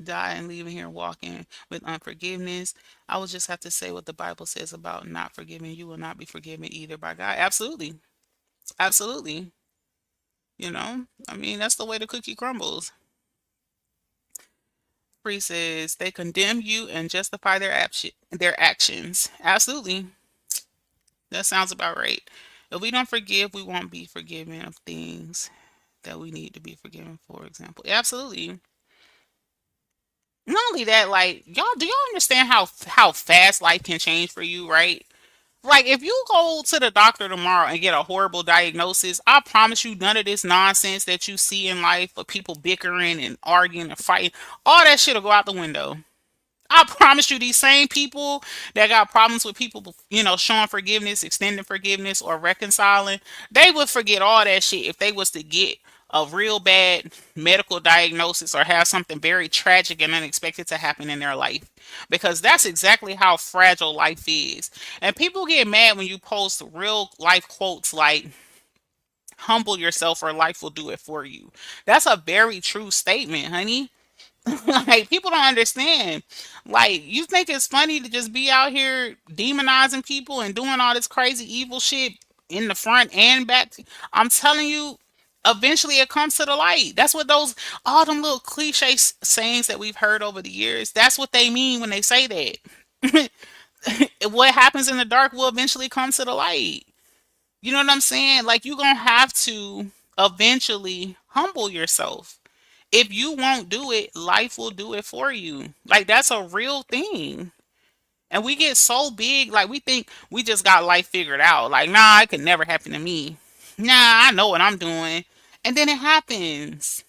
die and leave here walking with unforgiveness. I will just have to say what the Bible says about not forgiving. You will not be forgiven either by God. Absolutely. Absolutely. I mean, that's the way the cookie crumbles. Priest says, they condemn you and justify their actions. Absolutely. That sounds about right. If we don't forgive, we won't be forgiven of things that we need to be forgiven, for example. Absolutely. Not only that, like, do y'all understand how fast life can change for you, right? Like, if you go to the doctor tomorrow and get a horrible diagnosis, I promise you none of this nonsense that you see in life of people bickering and arguing and fighting, all that shit will go out the window. I promise you, these same people that got problems with people, showing forgiveness, extending forgiveness, or reconciling, they would forget all that shit if they was to get a real bad medical diagnosis or have something very tragic and unexpected to happen in their life. Because that's exactly how fragile life is. And people get mad when you post real life quotes like, humble yourself or life will do it for you. That's a very true statement, honey. Like, people don't understand. Like, you think it's funny to just be out here demonizing people and doing all this crazy evil shit in the front and back? I'm telling you, eventually it comes to the light. That's what those all them little cliche sayings that we've heard over the years. That's what they mean when they say that. What happens in the dark will eventually come to the light. You know what I'm saying? Like, you're gonna have to eventually humble yourself. If you won't do it, life will do it for you. Like, that's a real thing. And we get so big, like, we think we just got life figured out. Like, nah, it could never happen to me. Nah, I know what I'm doing. And then it happens.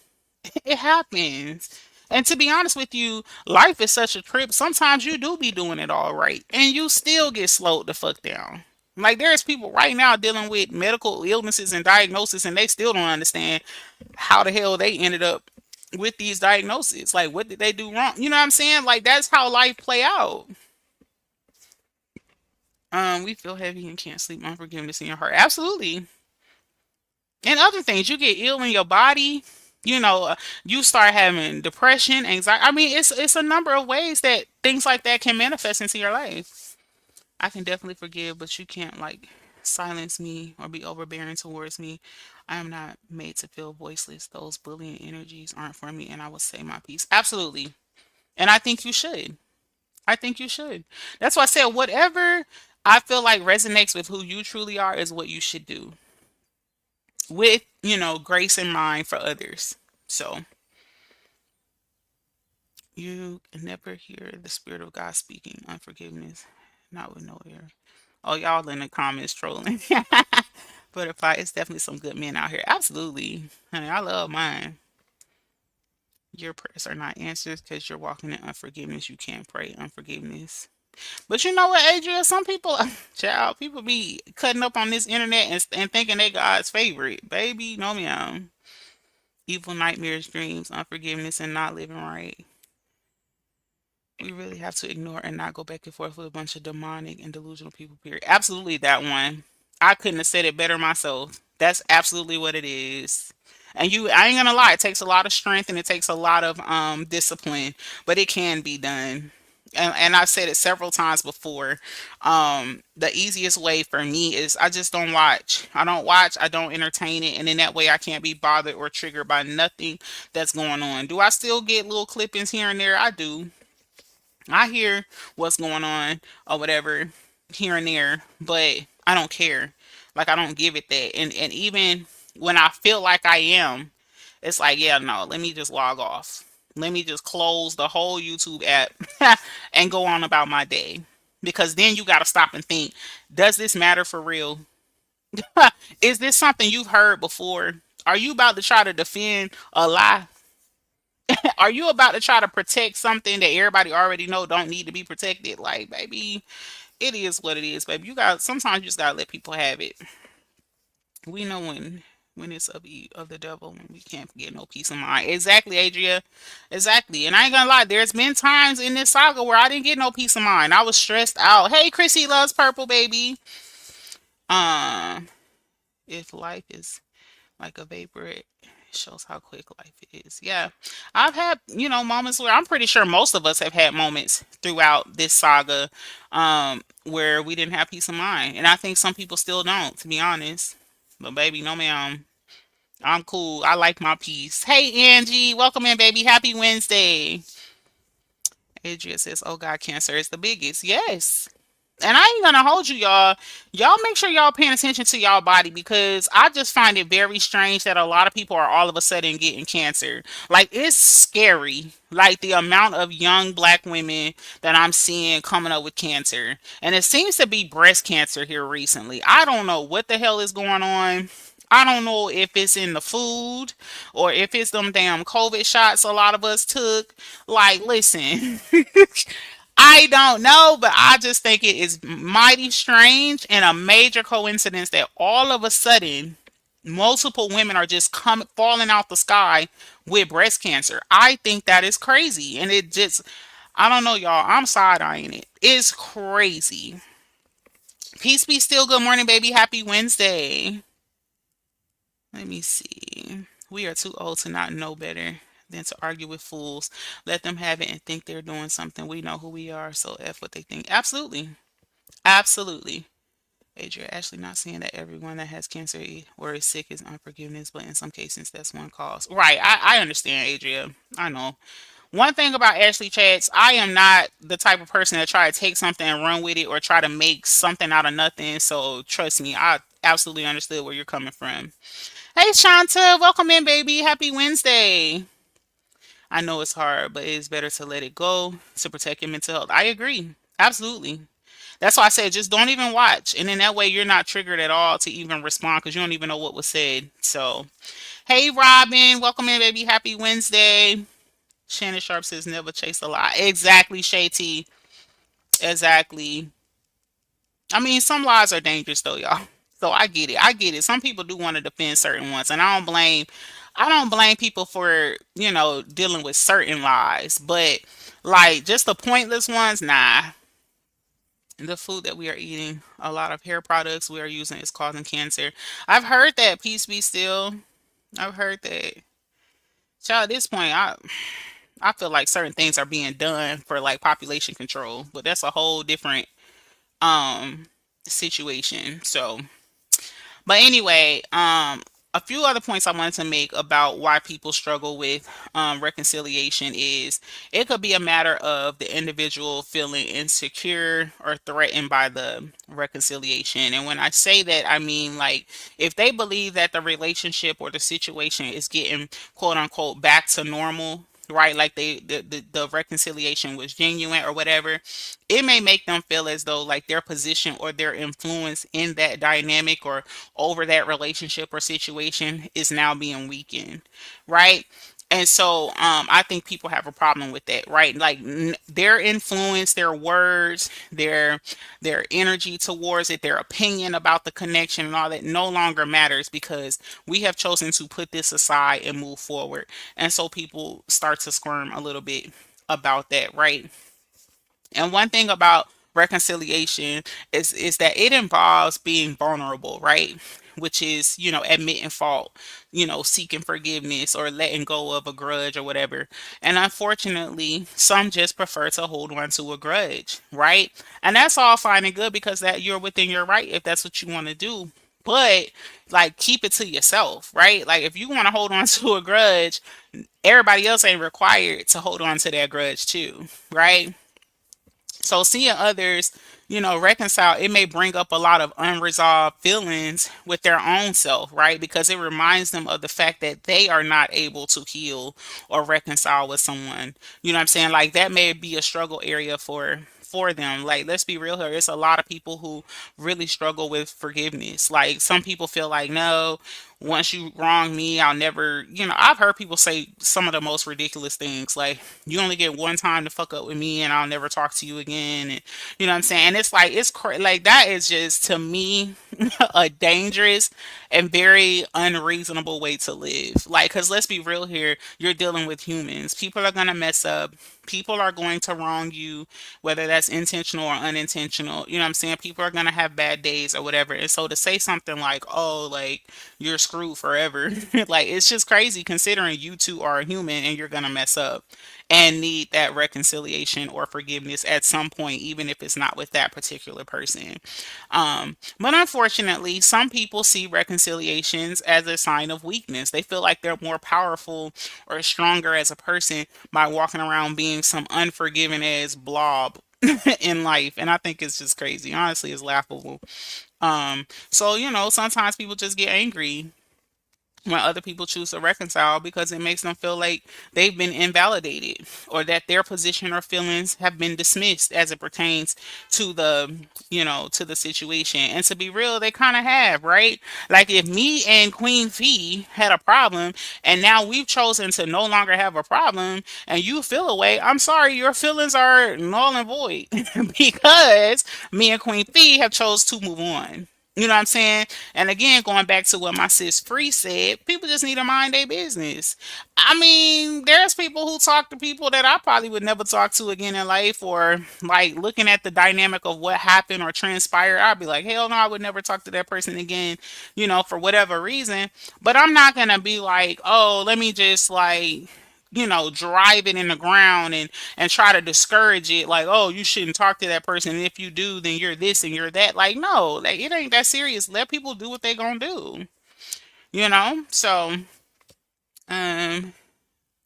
It happens. And to be honest with you, life is such a trip. Sometimes you do be doing it all right, and you still get slowed the fuck down. Like, there's people right now dealing with medical illnesses and diagnosis, and they still don't understand how the hell they ended up, with these diagnoses. Like, what did they do wrong? You know what I'm saying? Like, that's how life play out. We feel heavy and can't sleep. Unforgiveness in your heart. Absolutely. And other things, you get ill in your body. You know, you start having depression, anxiety. I mean, it's a number of ways that things like that can manifest into your life. I can definitely forgive, but you can't like silence me or be overbearing towards me. I am not made to feel voiceless. Those bullying energies aren't for me, and I will say my piece. Absolutely. And I think you should. I think you should. That's why I said whatever I feel like resonates with who you truly are is what you should do with, grace in mind for others. So you can never hear the Spirit of God speaking unforgiveness, not with no ear. Oh, y'all in the comments trolling. Butterfly, it's definitely some good men out here. Absolutely. Honey, I love mine. Your prayers are not answers because you're walking in unforgiveness. You can't pray unforgiveness. But you know what, Adria? Some people, child, people be cutting up on this internet and thinking they God's favorite. Baby, no meow. Evil nightmares, dreams, unforgiveness, and not living right. We really have to ignore and not go back and forth with a bunch of demonic and delusional people, period. Absolutely, that one. I couldn't have said it better myself. That's absolutely what it is. And I ain't gonna lie, it takes a lot of strength and it takes a lot of discipline, but it can be done. And I've said it several times before. The easiest way for me is I just don't watch. I don't watch, I don't entertain it, and in that way I can't be bothered or triggered by nothing that's going on. Do I still get little clippings here and there? I do. I hear what's going on or whatever here and there, but I don't care. Like, I don't give it that. And even when I feel like I am, it's like, yeah, no, let me just log off. Let me just close the whole YouTube app and go on about my day. Because then you got to stop and think, does this matter for real? Is this something you've heard before? Are you about to try to defend a lie? Are you about to try to protect something that everybody already know don't need to be protected? Like, baby, it is what it is, baby. Sometimes you just gotta let people have it. We know when it's of the devil when we can't get no peace of mind. Exactly, Adria. Exactly. And I ain't gonna lie, there's been times in this saga where I didn't get no peace of mind. I was stressed out. Hey, Chrissy loves purple, baby. Um, if life is like a vapor, it shows how quick life is. Yeah. I've had, moments where I'm pretty sure most of us have had moments throughout this saga where we didn't have peace of mind. And I think some people still don't, to be honest. But baby, no ma'am. I'm cool. I like my peace. Hey Angie, welcome in, baby. Happy Wednesday. Adria says, oh God, cancer is the biggest. Yes. And I ain't gonna hold you, y'all. Y'all make sure y'all paying attention to y'all body because I just find it very strange that a lot of people are all of a sudden getting cancer. Like, it's scary. Like, the amount of young black women that I'm seeing coming up with cancer. And it seems to be breast cancer here recently. I don't know what the hell is going on. I don't know if it's in the food or if it's them damn COVID shots a lot of us took. Like, listen. I don't know, but I just think it is mighty strange and a major coincidence that all of a sudden multiple women are just falling out the sky with breast cancer. I think that is crazy, and it just I don't know, y'all. I'm side eyeing it. It's crazy. Peace be still. Good morning, baby. Happy Wednesday. Let me see. We are too old to not know better than to argue with fools. Let them have it and think they're doing something. We know who we are, so F what they think. Absolutely. Absolutely. Adria, actually not saying that everyone that has cancer or is sick is unforgiveness, but in some cases that's one cause. Right. I understand, Adria. I know. One thing about Ashley Chats, I am not the type of person that try to take something and run with it or try to make something out of nothing. So trust me, I absolutely understood where you're coming from. Hey Shanta, welcome in, baby. Happy Wednesday. I know it's hard, but it's better to let it go to protect your mental health. I agree. Absolutely. That's why I said just don't even watch. And in that way, you're not triggered at all to even respond because you don't even know what was said. So, hey, Robin, welcome in, baby. Happy Wednesday. Shannon Sharp says never chase a lie. Exactly, Shay T. Exactly. I mean, some lies are dangerous, though, y'all. So I get it. I get it. Some people do want to defend certain ones, and I don't blame. I don't blame people for, dealing with certain lies, but like just the pointless ones, nah. The food that we are eating, a lot of hair products we are using is causing cancer. I've heard that, peace be still. I've heard that. Child, at this point, I feel like certain things are being done for like population control, but that's a whole different um situation. So, but anyway, a few other points I wanted to make about why people struggle with reconciliation is it could be a matter of the individual feeling insecure or threatened by the reconciliation. And when I say that, I mean like if they believe that the relationship or the situation is getting quote unquote back to normal, right? Like the reconciliation was genuine or whatever, it may make them feel as though like their position or their influence in that dynamic or over that relationship or situation is now being weakened, right? And so I think people have a problem with that, right? Like their influence, their words, their energy towards it, their opinion about the connection and all that no longer matters because we have chosen to put this aside and move forward. And so people start to squirm a little bit about that, right? And one thing about reconciliation is that it involves being vulnerable, right? Which is, admitting fault, seeking forgiveness or letting go of a grudge or whatever. And unfortunately, some just prefer to hold on to a grudge, right? And that's all fine and good because that you're within your right if that's what you want to do. But like keep it to yourself, right? Like if you want to hold on to a grudge, everybody else ain't required to hold on to that grudge too, right? So seeing others, reconcile, it may bring up a lot of unresolved feelings with their own self, right? Because it reminds them of the fact that they are not able to heal or reconcile with someone. You know what I'm saying? Like that may be a struggle area for them. Like let's be real here. It's a lot of people who really struggle with forgiveness. Like some people feel like, no, once you wrong me, I'll never, I've heard people say some of the most ridiculous things. Like, you only get one time to fuck up with me and I'll never talk to you again. And you know what I'm saying? And it's like, like, that is just to me a dangerous and very unreasonable way to live. Like, because let's be real here, you're dealing with humans. People are going to mess up. People are going to wrong you, whether that's intentional or unintentional. You know what I'm saying? People are going to have bad days or whatever. And so to say something like, oh, like, you're screwed forever, like, it's just crazy considering you two are a human and you're going to mess up and need that reconciliation or forgiveness at some point, even if it's not with that particular person. But unfortunately, some people see reconciliations as a sign of weakness. They feel like they're more powerful or stronger as a person by walking around being some unforgiving as blob in life. And I think it's just crazy. Honestly, it's laughable. So, sometimes people just get angry when other people choose to reconcile because it makes them feel like they've been invalidated or that their position or feelings have been dismissed as it pertains to the situation. And to be real, they kind of have, right? Like if me and Queen Fee had a problem and now we've chosen to no longer have a problem and you feel away, I'm sorry, your feelings are null and void because me and Queen Fee have chose to move on. You know what I'm saying? And again, going back to what my sis Free said, people just need to mind their business. I mean, there's people who talk to people that I probably would never talk to again in life, or like looking at the dynamic of what happened or transpired, I'd be like, hell no, I would never talk to that person again, for whatever reason. But I'm not gonna be like, oh, let me just like drive it in the ground and try to discourage it like, oh, you shouldn't talk to that person, and if you do then you're this and you're that. Like, no, like it ain't that serious. Let people do what they gonna do, so um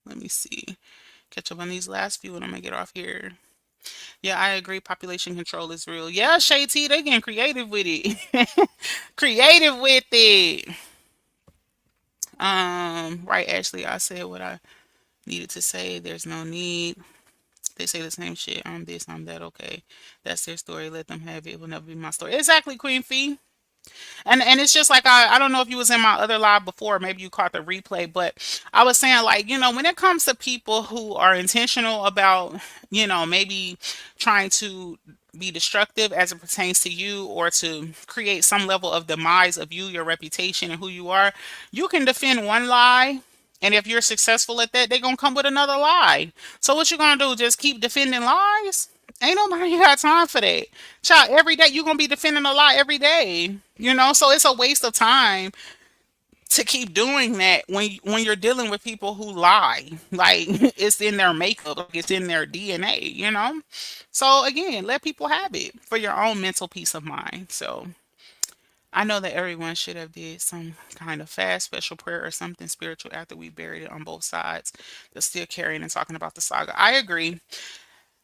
let me see, catch up on these last few and I'm gonna get off here. Yeah, I agree, population control is real. Yeah, Shay T, they getting creative with it. Creative with it. Right, Ashley, I said what I needed to say. There's no need. They say the same shit. I'm this, I'm that. Okay, that's their story. Let them have it. It will never be my story. Exactly, Queen Fee. And it's just like I don't know if you was in my other live before. Maybe you caught the replay, but I was saying like when it comes to people who are intentional about maybe trying to be destructive as it pertains to you or to create some level of demise of you, your reputation, and who you are, you can defend one lie And if you're successful at that, they're gonna come with another lie. So what you gonna do? Just keep defending lies? Ain't nobody got time for that. Child, every day you're gonna be defending a lie every day. So it's a waste of time to keep doing that when you're dealing with people who lie. Like it's in their makeup, like it's in their DNA. So again, let people have it for your own mental peace of mind. So I know that everyone should have did some kind of fast, special prayer or something spiritual after we buried it on both sides. They're still carrying and talking about the saga. I agree.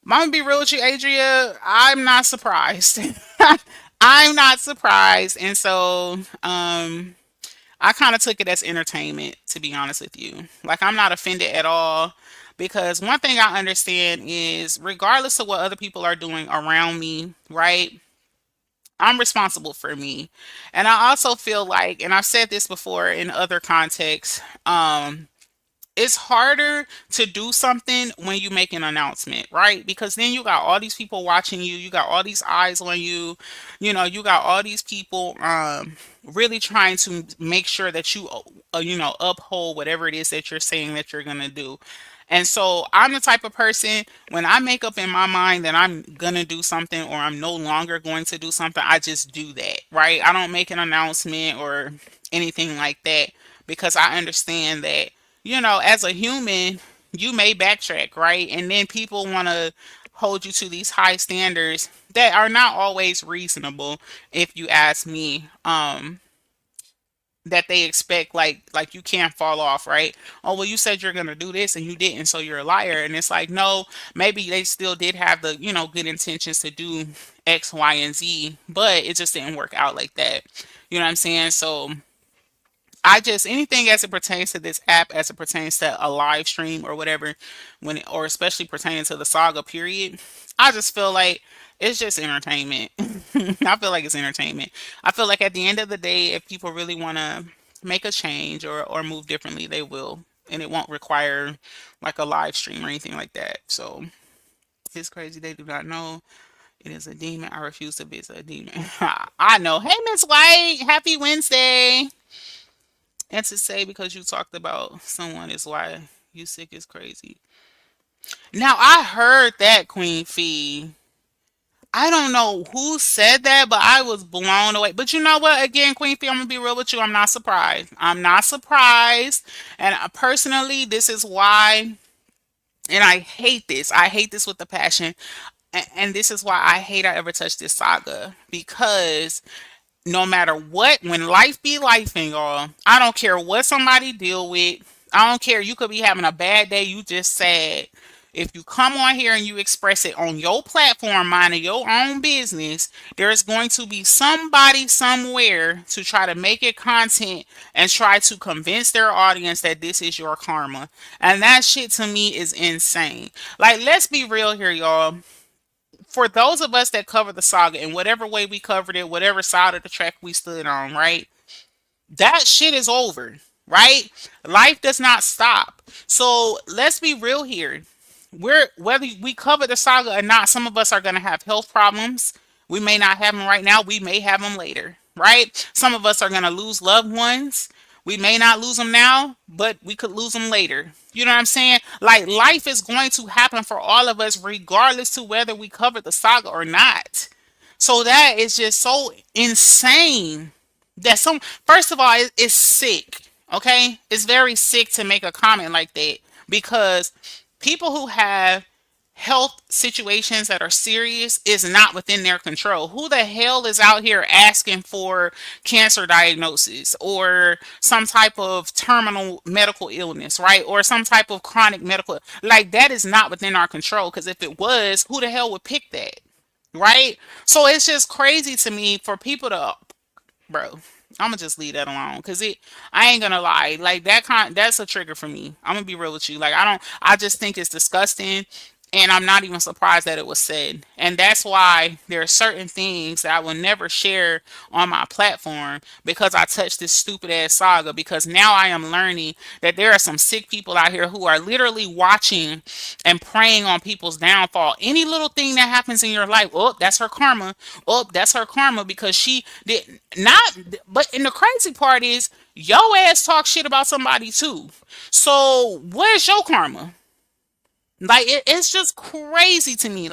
I'm gonna be real with you, Adria. I'm not surprised. I'm not surprised, and so I kind of took it as entertainment, to be honest with you. Like I'm not offended at all. Because one thing I understand is, regardless of what other people are doing around me, right? I'm responsible for me. And I also feel like, and I've said this before in other contexts, it's harder to do something when you make an announcement, right? Because then you got all these people watching you, you got all these eyes on you, you got all these people really trying to make sure that you uphold whatever it is that you're saying that you're going to do. And so I'm the type of person, when I make up in my mind that I'm going to do something or I'm no longer going to do something, I just do that, right? I don't make an announcement or anything like that, because I understand that, as a human, you may backtrack, right? And then people want to hold you to these high standards that are not always reasonable, if you ask me. That they expect, like you can't fall off, right? Oh, well, you said you're gonna do this and you didn't, so you're a liar. And it's like, no, maybe they still did have the good intentions to do X, Y, and Z, but it just didn't work out like that. You know what I'm saying? So I just, anything as it pertains to this app, as it pertains to a live stream or whatever, or especially pertaining to the saga period, I just feel like it's just entertainment. I feel like it's entertainment. I feel like at the end of the day, if people really want to make a change or move differently, they will, and it won't require like a live stream or anything like that. So it's crazy. They do not know it is a demon. I refuse to visit a demon. I know. Hey, Miss White, happy Wednesday. And to say because you talked about someone is why you sick is crazy. Now I heard that, Queen Fee. I don't know who said that, but I was blown away. But you know what? Again, Queen Fee, I'm gonna be real with you. I'm not surprised. I'm not surprised. And personally, this is why. And I hate this. I hate this with the passion. And this is why I hate I ever touched this saga, because no matter what, when life be lifing, y'all, I don't care what somebody deal with. I don't care. You could be having a bad day. You just sad. If you come on here and you express it on your platform, minding your own business, there's going to be somebody somewhere to try to make it content and try to convince their audience that this is your karma. And that shit to me is insane. Like, let's be real here, y'all. For those of us that cover the saga in whatever way we covered it, whatever side of the track we stood on, right? That shit is over, right? Life does not stop. So let's be real here. Whether we cover the saga or not, some of us are gonna have health problems. We may not have them right now. We may have them later, right? Some of us are gonna lose loved ones. We may not lose them now, but we could lose them later. You know what I'm saying? Like, life is going to happen for all of us, regardless to whether we cover the saga or not. So that is just so insane that some, first of all, it's sick. Okay, it's very sick to make a comment like that, because people who have health situations that are serious is not within their control. Who the hell is out here asking for cancer diagnosis or some type of terminal medical illness, right? Or some type of chronic medical, like, that is not within our control, because if it was, who the hell would pick that? Right? So it's just crazy to me for people to, bro. I'm gonna just leave that alone, because I ain't gonna lie, like, that's a trigger for me. I'm gonna be real with you. Like, I just think it's disgusting. And I'm not even surprised that it was said. And that's why there are certain things that I will never share on my platform because I touched this stupid ass saga. Because now I am learning that there are some sick people out here who are literally watching and preying on people's downfall. Any little thing that happens in your life, oh, that's her karma. Oh, that's her karma because she did not. But and the crazy part is, yo ass talk shit about somebody too. So where's your karma? Like it's just crazy to me.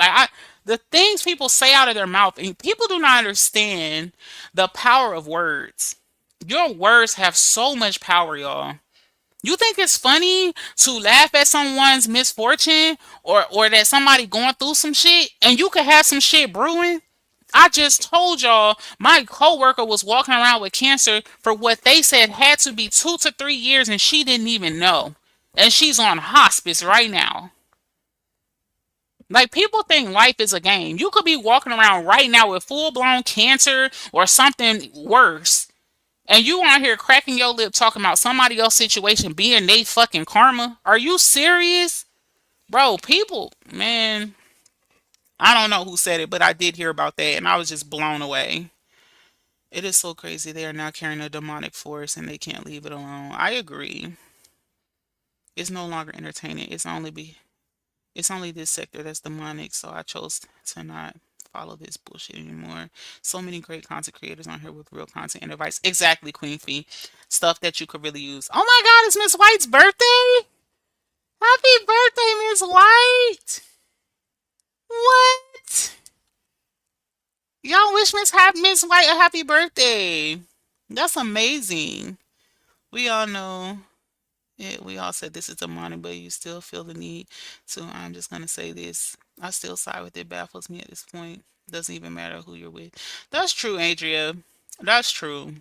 The things people say out of their mouth, and people do not understand the power of words. Your words have so much power, y'all. You think it's funny to laugh at someone's misfortune or that somebody going through some shit and you could have some shit brewing? I just told y'all my coworker was walking around with cancer for what they said had to be 2 to 3 years and she didn't even know. And she's on hospice right now. Like people think life is a game. You could be walking around right now with full blown cancer or something worse. And you out here cracking your lip talking about somebody else's situation being they fucking karma. Are you serious? Bro, people, man, I don't know who said it, but I did hear about that and I was just blown away. It is so crazy. They are now carrying a demonic force and they can't leave it alone. I agree. It's no longer entertaining. It's only this sector that's demonic, so I chose to not follow this bullshit anymore. So many great content creators on here with real content and advice. Exactly, Queen Fee. Stuff that you could really use. Oh my god, it's Miss White's birthday? Happy birthday, Miss White! What? Y'all wish Miss White a happy birthday. That's amazing. We all know. Yeah, we all said this is demonic, but you still feel the need. So I'm just gonna say this. I still side with it. Baffles me at this point. Doesn't even matter who you're with. That's true, Adria. That's true.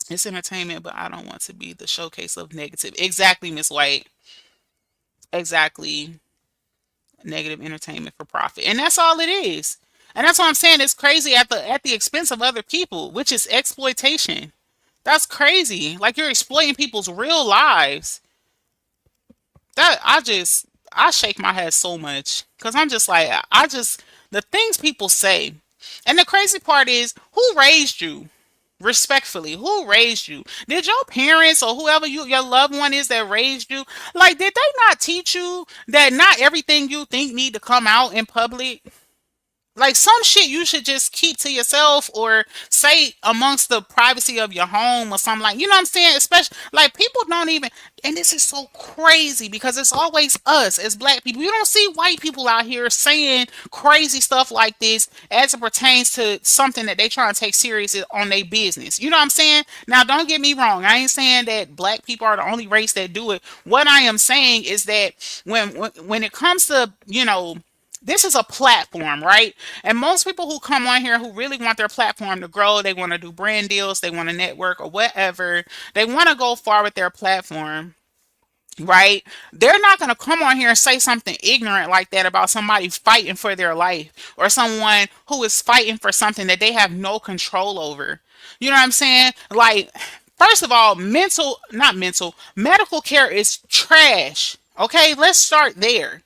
It's entertainment, but I don't want to be the showcase of negative. Exactly, Miss White. Exactly. Negative entertainment for profit. And that's all it is. And that's what I'm saying. It's crazy at the expense of other people, which is exploitation. That's crazy. Like you're exploiting people's real lives. That I shake my head so much because I'm just like I just the things people say, and the crazy part is who raised you. Respectfully, who raised you? Did your parents or whoever your loved one is that raised you, like, did they not teach you that not everything you think need to come out in public? Like some shit you should just keep to yourself or say amongst the privacy of your home or something, like, you know what I'm saying? Especially like people don't even, and this is so crazy because it's always us as black people. You don't see white people out here saying crazy stuff like this as it pertains to something that they try to take serious on their business. You know what I'm saying? Now don't get me wrong. I ain't saying that black people are the only race that do it. What I am saying is that when it comes to, this is a platform, right? And most people who come on here who really want their platform to grow, they want to do brand deals, they want to network or whatever, they want to go far with their platform, right? They're not going to come on here and say something ignorant like that about somebody fighting for their life or someone who is fighting for something that they have no control over. You know what I'm saying? Like, first of all, not mental, medical care is trash. Okay, let's start there.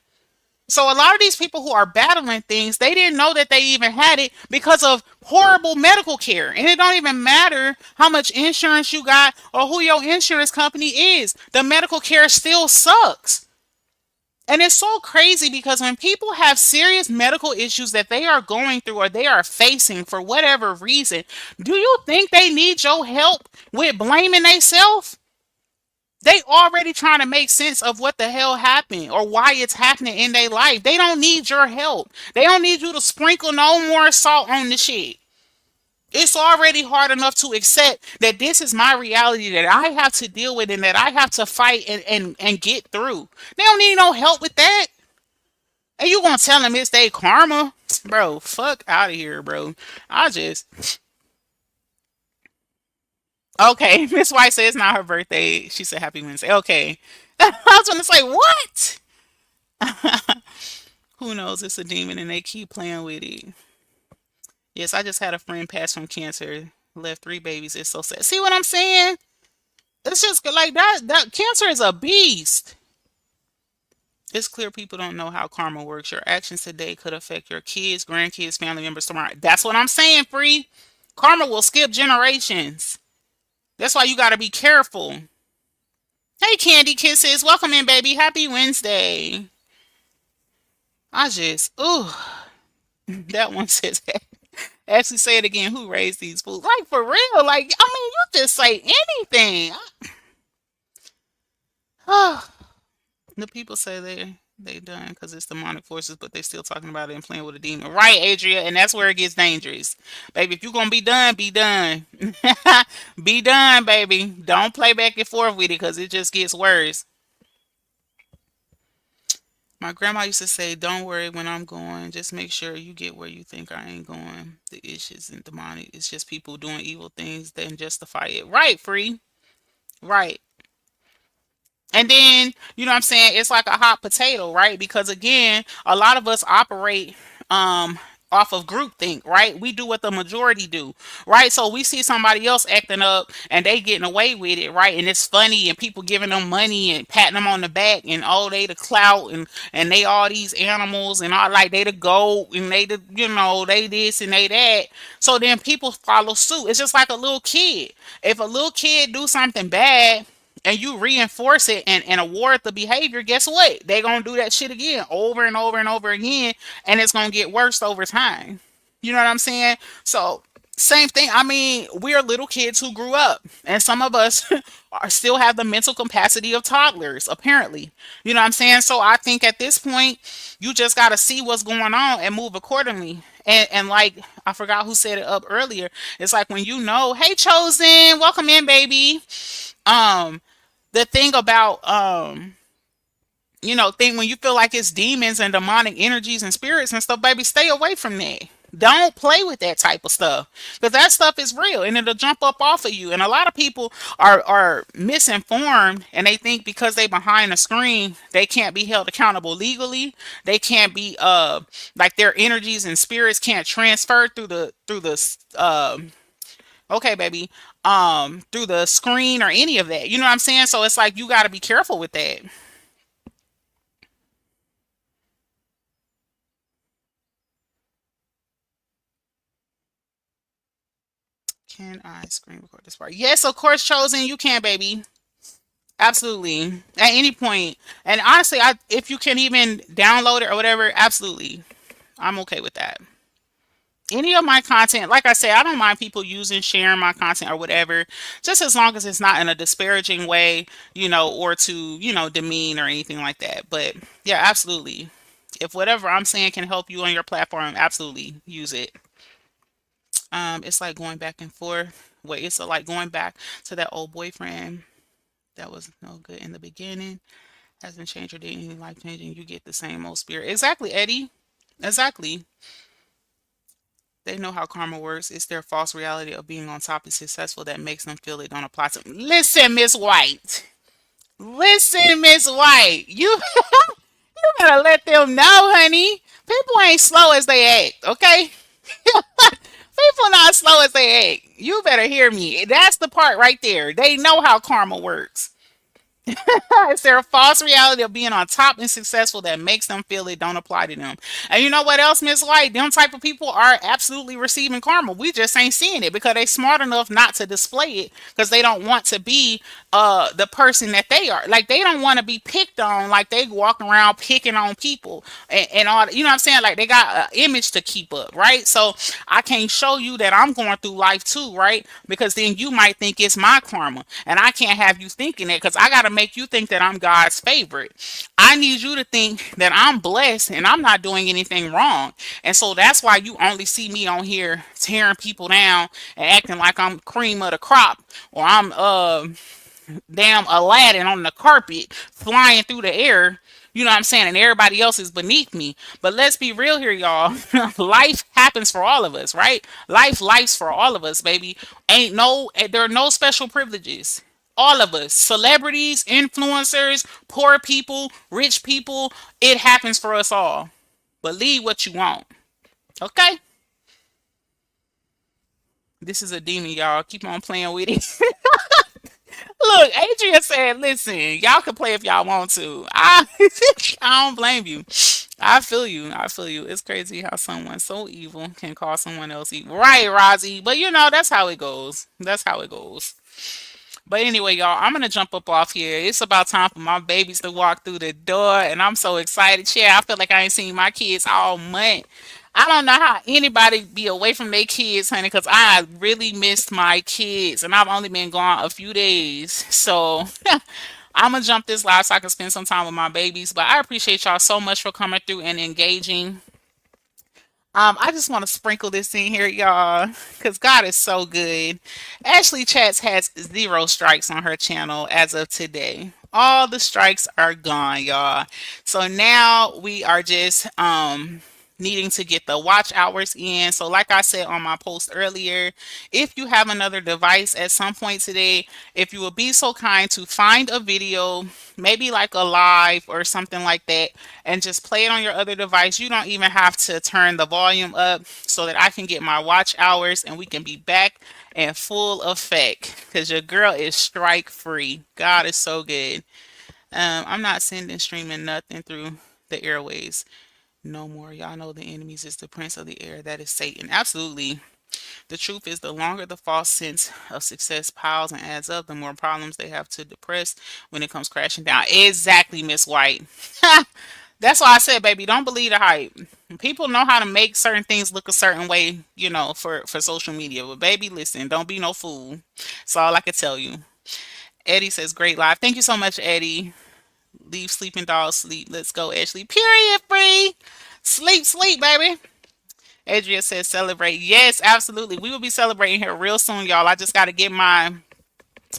So a lot of these people who are battling things, they didn't know that they even had it because of horrible medical care. And it don't even matter how much insurance you got or who your insurance company is. The medical care still sucks. And it's so crazy because when people have serious medical issues that they are going through or they are facing for whatever reason, do you think they need your help with blaming themselves? They already trying to make sense of what the hell happened or why it's happening in their life. They don't need your help. They don't need you to sprinkle no more salt on the shit. It's already hard enough to accept that this is my reality that I have to deal with and that I have to fight and get through. They don't need no help with that. And you gonna tell them it's their karma? Bro, fuck out of here, bro. I just Okay, Miss White said it's not her birthday. She said happy Wednesday. Okay. I was gonna say, what? Who knows? It's a demon and they keep playing with it. Yes, I just had a friend pass from cancer. Left 3 babies. It's so sad. See what I'm saying? It's just like that. That cancer is a beast. It's clear people don't know how karma works. Your actions today could affect your kids, grandkids, family members tomorrow. That's what I'm saying, Free. Karma will skip generations. That's why you got to be careful. Hey, Candy Kisses. Welcome in, baby. Happy Wednesday. I just, ooh, that one says, actually say it again. Who raised these fools? Like, for real. Like, I mean, you just say anything. The people say they done because it's demonic forces, but they still talking about it and playing with a demon. Right, Adria, and that's where it gets dangerous. Baby, if you gonna be done, be done. Be done, baby. Don't play back and forth with it because it just gets worse. My grandma used to say, "Don't worry when I'm going. Just make sure you get where you think I ain't going. The issues and demonic. It's just people doing evil things, then justify it." Right, Free. Right. And then, you know what I'm saying? It's like a hot potato, right? Because again, a lot of us operate um off of groupthink, right? We do what the majority do, right? So we see somebody else acting up and they getting away with it, right? And it's funny and people giving them money and patting them on the back and oh they the clout and they all these animals and all like they the goat and they the they this and they that. So then people follow suit. It's just like a little kid. If a little kid do something bad and you reinforce it and award the behavior, guess what? They gonna do that shit again over and over and over again, and it's gonna get worse over time. You know what I'm saying? So same thing. I mean, we are little kids who grew up, and some of us are still have the mental capacity of toddlers, apparently. You know what I'm saying? So I think at this point, you just gotta see what's going on and move accordingly. And like I forgot who said it up earlier. It's like when you know, hey chosen, welcome in, baby. Um, the thing about thing when you feel like it's demons and demonic energies and spirits and stuff, baby, stay away from that. Don't play with that type of stuff because that stuff is real and it'll jump up off of you. And a lot of people are misinformed and they think because they behind a screen they can't be held accountable legally. They can't be like their energies and spirits can't transfer through the okay, baby, through the screen or any of that. You know what I'm saying? So it's like you got to be careful with that. Can I screen record this part? Yes, of course, chosen. You can, baby. Absolutely. At any point. And honestly, if you can even download it or whatever, absolutely. I'm okay with that. Any of my content, like I say, I don't mind people using, sharing my content or whatever, just as long as it's not in a disparaging way, or to, demean or anything like that. But yeah, absolutely. If whatever I'm saying can help you on your platform, absolutely use it. It's like going back and forth. Wait, it's like going back to that old boyfriend that was no good in the beginning. Hasn't changed or did anything life changing. You get the same old spirit. Exactly, Eddie. Exactly. They know how karma works. It's their false reality of being on top and successful that makes them feel it don't apply to them. Listen, Miss White. Listen, Miss White. You gotta let them know, honey. People ain't slow as they act, okay? People not slow as they act. You better hear me. That's the part right there. They know how karma works. It's their false reality of being on top and successful that makes them feel it don't apply to them. And you know what else, Miss White? Them type of people are absolutely receiving karma. We just ain't seeing it because they smart enough not to display it because they don't want to be the person that they are. Like they don't want to be picked on. Like they walk around picking on people and all. You know what I'm saying? Like they got an image to keep up, right? So I can't show you that I'm going through life too, right? Because then you might think it's my karma, and I can't have you thinking that because I got to make you think that I'm God's favorite. I need you to think that I'm blessed and I'm not doing anything wrong. And so that's why you only see me on here tearing people down and acting like I'm cream of the crop or I'm damn Aladdin on the carpet flying through the air. You know what I'm saying? And everybody else is beneath me. But let's be real here, y'all. Life happens for all of us, right? Life's for all of us, baby. There are no special privileges. All of us, celebrities, influencers, poor people, rich people, it happens for us all. Believe what you want. Okay? This is a demon, y'all. Keep on playing with it. Look, Adrian said, listen, y'all can play if y'all want to. I don't blame you. I feel you. I feel you. It's crazy how someone so evil can call someone else evil. Right, Rozzy. But you know, that's how it goes. That's how it goes. But anyway, y'all, I'm gonna jump up off here. It's about time for my babies to walk through the door, and I'm so excited. Yeah, I feel like I ain't seen my kids all month. I don't know how anybody be away from their kids, honey, because I really missed my kids, and I've only been gone a few days. So I'm gonna jump this live so I can spend some time with my babies. But I appreciate y'all so much for coming through and engaging. I just want to sprinkle this in here, y'all, because God is so good. Ashley Chats has 0 strikes on her channel as of today. All the strikes are gone, y'all. So now we are just needing to get the watch hours in. So like I said on my post earlier, if you have another device at some point today, if you will be so kind to find a video, maybe like a live or something like that, and just play it on your other device. You don't even have to turn the volume up so that I can get my watch hours and we can be back in full effect because your girl is strike free. God is so good. I'm not sending streaming nothing through the airways no more. Y'all know the enemies is the prince of the air. That is Satan. Absolutely. The truth is, the longer the false sense of success piles and adds up, the more problems they have to depress when it comes crashing down. Exactly, Miss White. That's why I said, baby, don't believe the hype. People know how to make certain things look a certain way, for social media. But baby, listen, don't be no fool. That's all I can tell you. Eddie says, great live. Thank you so much, Eddie. Leave sleeping dogs sleep. Let's go, Ashley. Period free. Sleep, sleep, baby. Adria says celebrate. Yes, absolutely. We will be celebrating here real soon, y'all. I just got to get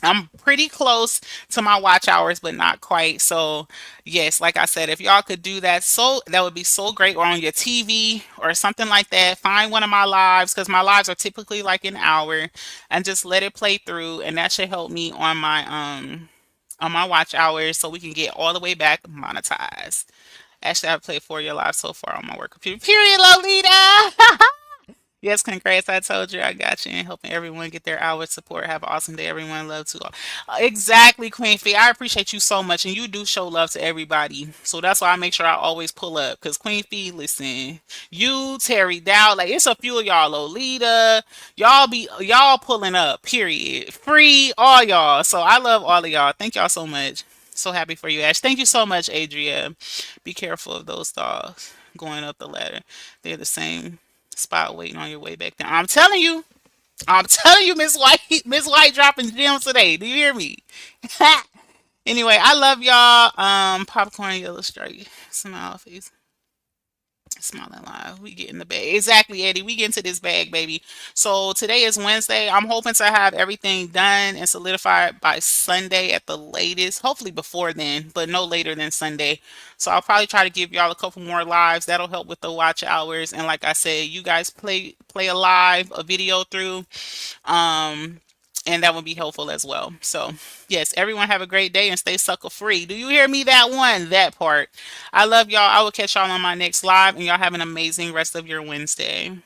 I'm pretty close to my watch hours, but not quite. So, yes, like I said, if y'all could do that, so that would be so great. Or on your TV or something like that. Find one of my lives because my lives are typically like an hour, and just let it play through, and that should help me on my watch hours so we can get all the way back monetized. Actually, I've played 4 year live so far on my work computer. Period, Lolita. Yes, congrats. I told you I got you and helping everyone get their hours support. Have an awesome day, everyone. Love to all. Exactly, Queen Fee. I appreciate you so much. And you do show love to everybody. So that's why I make sure I always pull up. Because Queen Fee, listen, you, Terry Dow, like it's a few of y'all, Lolita. Y'all pulling up, period. Free, all y'all. So I love all of y'all. Thank y'all so much. So happy for you, Ash. Thank you so much, Adria. Be careful of those dogs going up the ladder. They're the same spot waiting on your way back down. I'm telling you, Miss White, Miss White dropping gems today. Do you hear me? Anyway, I love y'all. Popcorn yellow strike, smile face, smiling live. We get in the bag. Exactly, Eddie. We get into this bag, baby. So today is Wednesday. I'm hoping to have everything done and solidified by Sunday at the latest. Hopefully before then, but no later than Sunday. So I'll probably try to give y'all a couple more lives. That'll help with the watch hours. And like I said, you guys play a video through. Um, and that would be helpful as well. So, yes, everyone have a great day and stay sucker free. Do you hear me? That one, that part. I love y'all. I will catch y'all on my next live, and y'all have an amazing rest of your Wednesday.